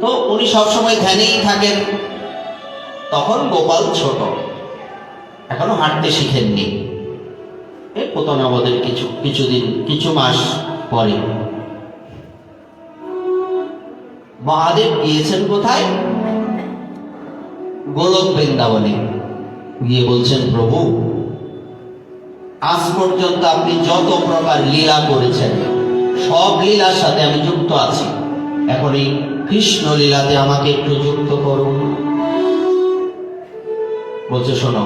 তো উনি সবসময় ধ্যানেই থাকেন। তখন গোপাল ছোট, এখনো হাঁটতে শিখেননি। এই পুতনা আমাদের কিছু মাস পরে মহাদেব গিয়েছেন কোথায়? গোলক বৃন্দাবনে। গিয়ে বলছেন, প্রভু আজ পর্যন্ত আপনি যত প্রকার লীলা করেছেন সব লীলার সাথে আমি যুক্ত আছি, এখন এই কৃষ্ণ লীলাতে আমাকে একটু যুক্ত করুন। বলছে, শোনো,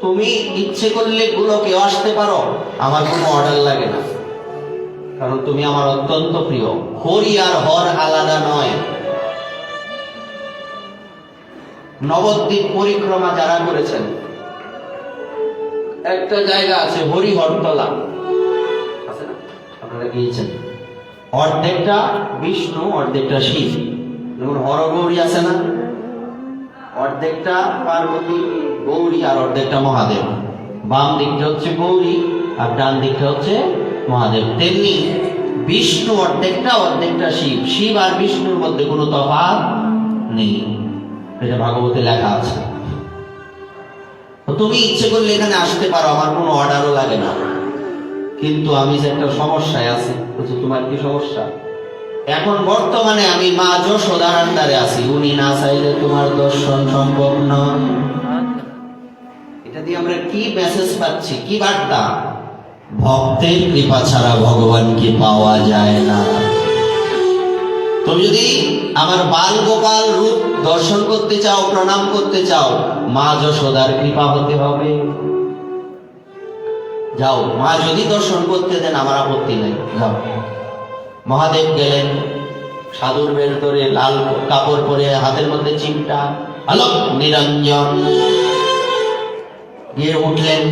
তুমি ইচ্ছে করলে গোলকেও আসতে পারো, আমার কোনো অর্ডার লাগে না, কারণ তুমি আমার অত্যন্ত প্রিয়। হরি আর হর আলাদা নয়। নবদ্বীপ পরিক্রমা যারা করেছেন, একটা জায়গা আছে হরিহরতলা, আছে না? আপনারা গিয়েছেন। অর্ধেকটা বিষ্ণু, অর্ধেকটা শিব। যেমন হরগৌরী আছে না, অর্ধেকটা পার্বতী গৌরী আর অর্ধেকটা মহাদেব। বাম দিকটা হচ্ছে গৌরী আর ডান দিকটা হচ্ছে মহাদেব। তেমনি বিষ্ণু অর্ধেকটা, অর্ধেকটা শিব। শিব আর বিষ্ণুর মধ্যে কোনো তফাৎ নেই, এটা ভাগবতে লেখা আছে। তুমি ইচ্ছে করলে এখানে আসতে পারো, আমার কোনো অর্ডারও লাগে না। কিন্তু আমি যে একটা সমস্যায় আছি। বলছি, তোমার কি সমস্যা? এখন বর্তমানে আমি মা যশোদার আন্ডারে আছি, উনি না চাইলে তোমার দর্শন সম্ভব নয়। এটা দিয়ে আমরা কি মেসেজ পাচ্ছি, কি বার্তা? ভক্তের কৃপা ছাড়া ভগবানকে পাওয়া যায় না। তুমি যদি আমার বাল গোপাল রূপ দর্শন করতে চাও, প্রণাম করতে চাও, মা যশোদার কৃপা হতে হবে। যাও, মা যদি দর্শন করতে দেন আমার আপত্তি নেই, যাও। মহাদেব গেলেন, সাধুর বের ধরে, লাল কাপড় পরে, হাতের মধ্যে চিমটা, আলোক নিরঞ্জন, গিয়ে উঠলেন।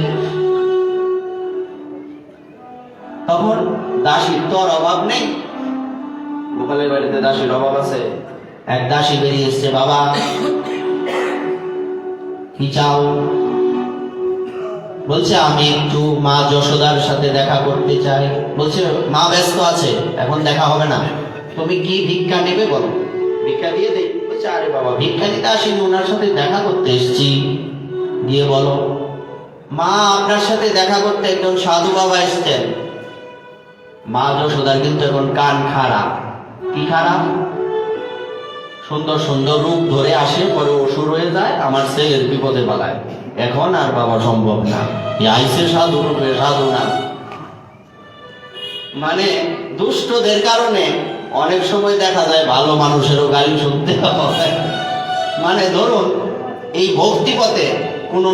তখন দাসীর তো আর অভাব নেই, গোপালের বাড়িতে দাসীর অভাব আছে। এক দাসী বেরিয়ে এসছে, বাবা কি চাও? বলছে, আমি একটু মা যশোদার সাথে দেখা করতে চাই। বলছে, মা ব্যস্ত আছে, এখন দেখা হবে না, তুমি কি ভিক্ষা নেবে বলো, ভিক্ষা দিয়ে দেই। বলছে, আরে বাবা, ভিক্ষা নিতে আসিনি, ওনার সাথে দেখা করতে এসছি। গিয়ে বলো, মা আপনার সাথে দেখা করতে একজন সাধু বাবা এসছেন। মা যশোদার কিন্তু এখন কান খারাপ। কি খারাপ? সুন্দর সুন্দর রূপ ধরে আসে, পরে অসুর হয়ে যায়, আমার ছেলের বিপদে পালায়, এখন আর বাবা সম্ভব না। আইসে সাধু রূপে, সাধু না। মানে দুষ্টদের কারণে অনেক সময় দেখা যায় ভালো মানুষেরও গালি শুনতে হয়। মানে ধরুন এই ভক্তিপথে কোনো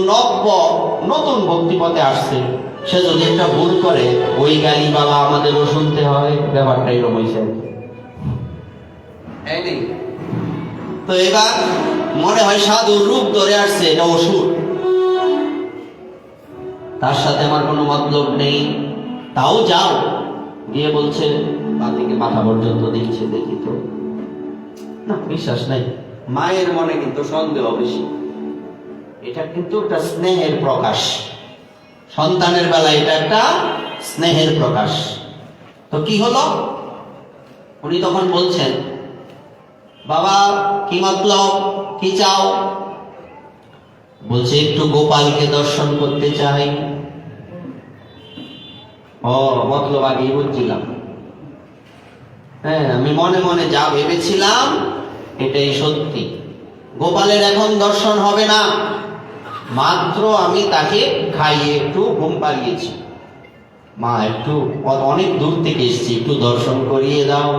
নতুন ভক্তিপথে আসছে, সে যদি একটা ভুল করে, ওই গালি বাবা আমাদেরও শুনতে হয়। ব্যাপারটা এরকম হয়েছে। তো এবার মনে হয় সাধুর রূপ ধরে আসছে, এটা অসুর, তার সাথে আমার কোনো মতলব নেই, তাও যাও। গিয়ে বলছে, বাদিকে মাথা পর্যন্ত দিচ্ছে, দেখি তো না, বিশ্বাস নাই। মায়ের মনে কিন্তু সন্দেহ বেশি। এটা কিন্তু একটা স্নেহের প্রকাশ, সন্তানের বেলায় এটা একটা স্নেহের প্রকাশ। তো কি হলো? উনি তখন বলছেন, বাবা কি মতলব, কি চাও? বলছে, একটু গোপালকে দর্শন করতে চাই। ও, মতলব আগেই বুঝছিলাম। হ্যাঁ, আমি মনে মনে যা ভেবেছিলাম এটাই সত্যি। গোপালের এখন দর্শন হবে না, মাত্র আমি তাকে খাইয়ে একটু ঘুম পাড়িয়েছি। মা একটু অনেক দূর থেকে এসেছি, একটু দর্শন করিয়ে দাও।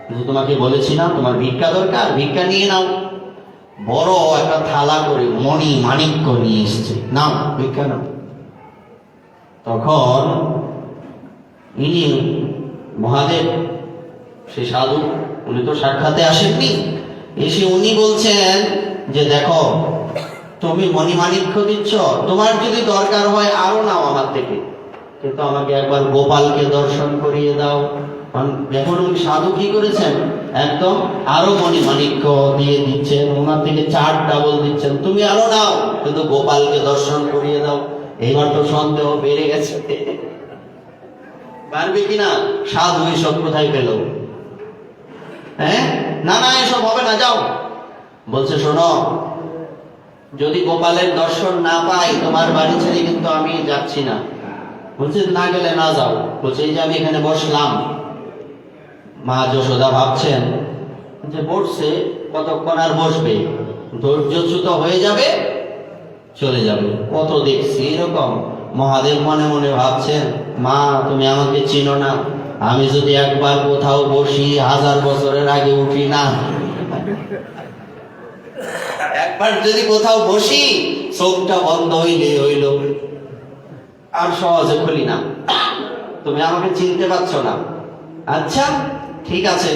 কিন্তু তোমাকে বলেছি না তোমার ভিক্ষা দরকার, ভিক্ষা নিয়ে নাও। বড় একটা থালা করে মণি মাণিক্য নিয়ে এসছে, নাও ভিক্ষা নাও। তখন ইনি মহাদেব, সে সাধু, উনি তো সাক্ষাতে আসেননি, এসে উনি বলছেন যে দেখো তুমি মণিমাণিক্য দিচ্ছ, তোমার যদি দরকার হয় আরো নাও আমার থেকে, কিন্তু আমাকে একবার গোপালকে দর্শন করিয়ে দাও। এখন উনি সাধু কি করেছেন, একদম আরো মণিমাণিক্য দিয়ে দিচ্ছেন, ওনার থেকে 4 ডাবল দিচ্ছেন, তুমি আরো নাও কিন্তু গোপালকে দর্শন করিয়ে দাও। এইবার তো সন্দেহ বেড়ে গেছে, পারবে কিনা, সাধু এসব কোথায় পেল? হ্যাঁ, না না এসব হবে না, যাও। বলছে শোনো, যদি গোপালের দর্শন না পাই তোমার বাড়ি ছেড়ে কিন্তু আমি যাচ্ছি না। বলছে না গেলে না যাও। বলছে এই যে আমি এখানে বসলাম। মা যশোদা ভাবছেন যে বসছে কতক্ষণ আর বসবে, ধৈর্যচ্যুত হয়ে যাবে, চলে যাবে। কত দেখছি এরকম। মহাদেব মনে মনে ভাবছেন মা তুমি আমাকে চিনো না, আমি যদি একবার কোথাও বসি 1000 বছরের আগে উঠি না, একবার যদি কোথাও বসি চোখটা বন্ধ হইলে হইল, আর সহজে খুলি না। তুমি আমাকে চিনতে পারছো না, আচ্ছা ঠিক আছে।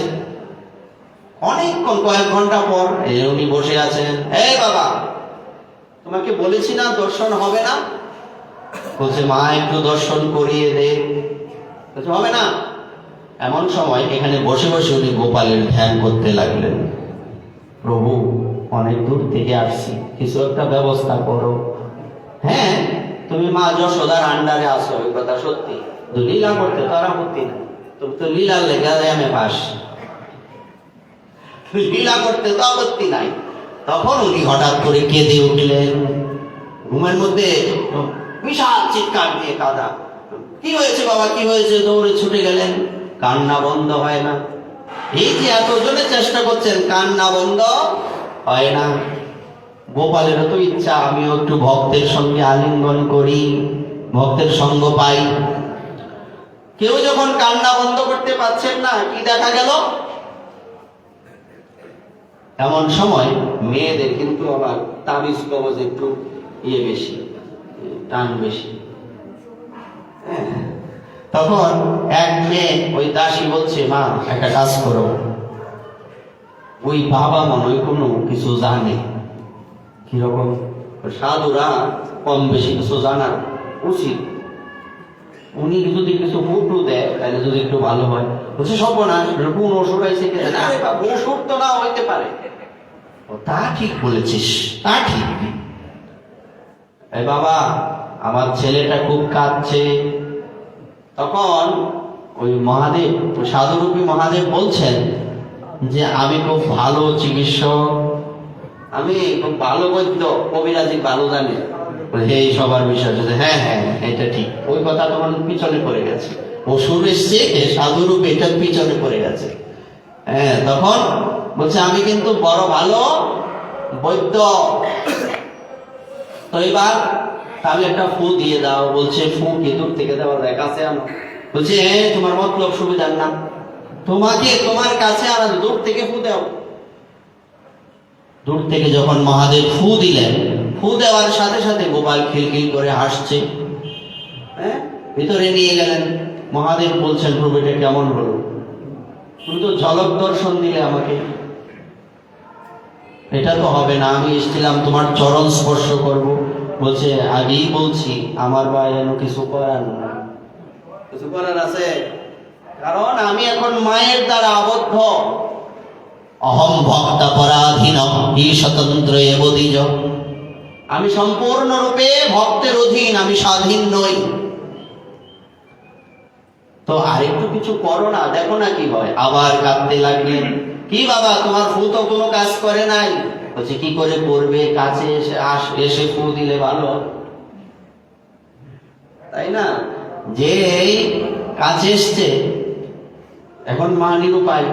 অনেকক্ষণ, কয়েক ঘন্টা পর উনি বসে আছেন। এই বাবা, তোমাকে বলেছি না দর্শন হবে না? বলছে মা একটু দর্শন করিয়ে দে। বলছে হবে না। এমন সময় এখানে বসে বসে উনি গোপালের ধ্যান করতে লাগলেন। প্রভু অনেক দূর থেকে আসছি, কিছু একটা ব্যবস্থা করো। হ্যাঁ, তুমি মা যশোদার আন্ডারে আসো, ওই কথা সত্যি। তো লীলা করতে তো আর আপত্তি নাই, তুমি তো লীলার লেগে আমি পাস, লীলা করতে তো আপত্তি নাই। তখন উনি হঠাৎ করে কেঁদে উঠলেন, ঘুমের মধ্যে বিশাল চিৎকার দিয়ে কাঁদা। কি হয়েছে বাবা, কি হয়েছে? দৌড়ে ছুটে গেলেন, কান্না বন্ধ হয় না। এই যে এতজনে চেষ্টা করছেন, কান্না বন্ধ হয় না। গোপালেরও তো ইচ্ছা আমিও একটু ভক্তের সঙ্গে আলিঙ্গন করি, ভক্তের সঙ্গ পাই। কেউ যখন কান্না বন্ধ করতে পারছেন না, কি দেখা গেল? এমন সময় মেয়েদের কিন্তু আবার তাবিজ কবজ একটু বেশি, টান বেশি। তখন এক মেয়ে, ওই দাসী বলছে মা একটা কাজ করো। ওই বাবা মনে হয় কোনো কিছু জানে। কিরকম? সাধুরা কম বেশি কিছু জানার উচিত, উনি যদি কিছু ফুটু দেয় তাহলে যদি একটু ভালো হয়। বলছে সর্বনাশ, কোন ওষুধ আছে? আরে বাবা, ওষুধ তো না হইতে পারে। তা ঠিক বলেছিস, তা ঠিক। এই বাবা, আমার ছেলেটা খুব কাঁদছে। তখন ওই মহাদেব, সাধুরূপী মহাদেব বলছেন যে আমি খুব ভালো চিকিৎসক, আমি খুব ভালো বৈদ্য, কবিরাজি ভালো জানি। এই সবার বিষয় হ্যাঁ হ্যাঁ এটা ঠিক। ওই কথা তখন পিছনে পড়ে গেছে, অসুর এসছে সাধুরূপ, এটার পিছনে পড়ে গেছে। হ্যাঁ, তখন বলছে আমি কিন্তু বড় ভালো বৈদ্য। তো এবার তাহলে একটা ফু দিয়ে দাও। বলছে ফু কি দূর থেকে দেওয়া যায়, কাছে আনো? বলছে হ্যাঁ, তোমার মতলব সুবিধার না, তোমাকে তোমার কাছে আর দূর থেকে ফু দাও। দূর থেকে যখন মহাদেব ফু দিলেন, ফু দেওয়ার সাথে সাথে গোপাল খিলখিল করে হাসছে। হ্যাঁ, ভিতরে নিয়ে গেলেন। মহাদেব বলছেন প্রভু এটা কেমন হলো? তুমি তো ঝলক দর্শন দিলে আমাকে, এটা তো হবে না। আমি এসেছিলাম তোমার চরণ স্পর্শ করব। বলছে আগেই বলছি আমার ভাই যেন কিছু করার না, কিছু করার আছে, কারণ আমি এখন মায়ের দ্বারা আবদ্ধ। অহম ভক্ত পরাধীন হি স্বতন্ত্র এব দ্বিজ। আমি সম্পূর্ণরূপে ভক্তের অধীন, আমি স্বাধীন নই। তো আরেকটু কিছু করো না, দেখো না কি হয়। আবার কাঁদতে লাগলেন। কি বাবা, তোমার ফু তো কোনো কাজ করে নাই। বলছে কি করে করবে, কাছে এসে এসে ফু দিলে ভালো, তাই না? যে কাছে এসছে, এখন মা নিরুপায়।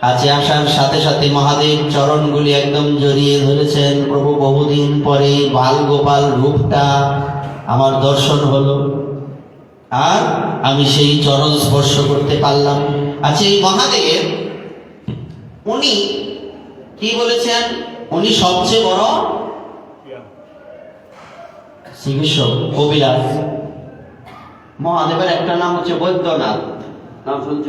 কাছে আসার সাথে সাথে মহাদেব চরণগুলি একদম জড়িয়ে ধরেছেন। প্রভু বহুদিন পরে বাল গোপাল রূপটা আমার দর্শন হলো। আর আমি সেই চরণ স্পর্শ করতে পারলাম। আচ্ছা, এই মহাদেব উনি কি বলেছেন? উনি সবচেয়ে বড় চিকিৎসক, কবিরাজ। মহাদেবের একটা নাম হচ্ছে বৈদ্যনাথ, নাম শুনছ?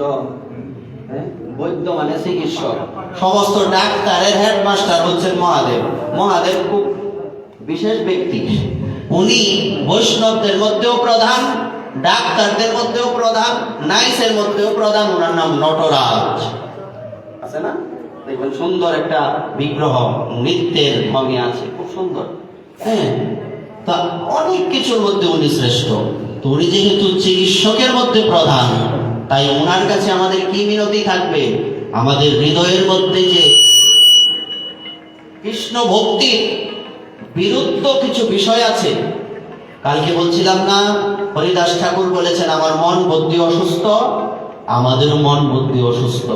বৈদ্য মানে চিকিৎসক। সমস্ত ডাক্তারের হেডমাস্টার হচ্ছেন মহাদেব। মহাদেব খুব বিশেষ ব্যক্তি। উনি বৈষ্ণবদের মধ্যেও প্রধান, ডাক্তারদের মধ্যেও প্রধান, নাইসের মধ্যেও প্রধান। ওনার নাম নটরাজ, আছে না? দেখবেন সুন্দর একটা বিগ্রহ, নৃত্যের ভঙ্গি আছে, খুব সুন্দর। হ্যাঁ, তা অনেক কিছুর মধ্যে উনি শ্রেষ্ঠ। তো উনি যেহেতু চিকিৎসকের মধ্যে প্রধান, তাই ওনার কাছে আমাদের কি মিনতি থাকবে? আমাদের হৃদয়ের মধ্যে যে কৃষ্ণ ভক্তির বিরুদ্ধ কিছু বিষয় আছে, কালকে বলছিলাম না, হরিদাস ঠাকুর বলেছেন আমার মন বুদ্ধি অসুস্থ, আমাদেরও মন বুদ্ধি অসুস্থ।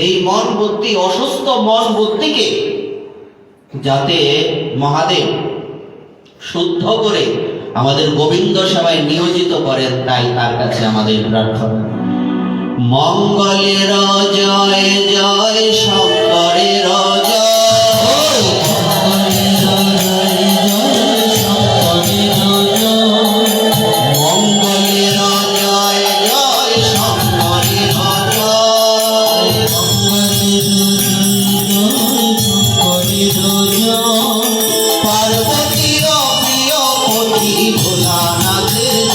এই মন বুদ্ধি অসুস্থ মন বুদ্ধিকে যাতে মহাদেব শুদ্ধ করে আমাদের গোবিন্দ সেবায় নিয়োজিত করেন, তাই তার কাছে আমাদের প্রার্থনা। মঙ্গলের জয় জয়, শঙ্করের জয়, পার্বতীর প্রিয় পতি ভোলানাথের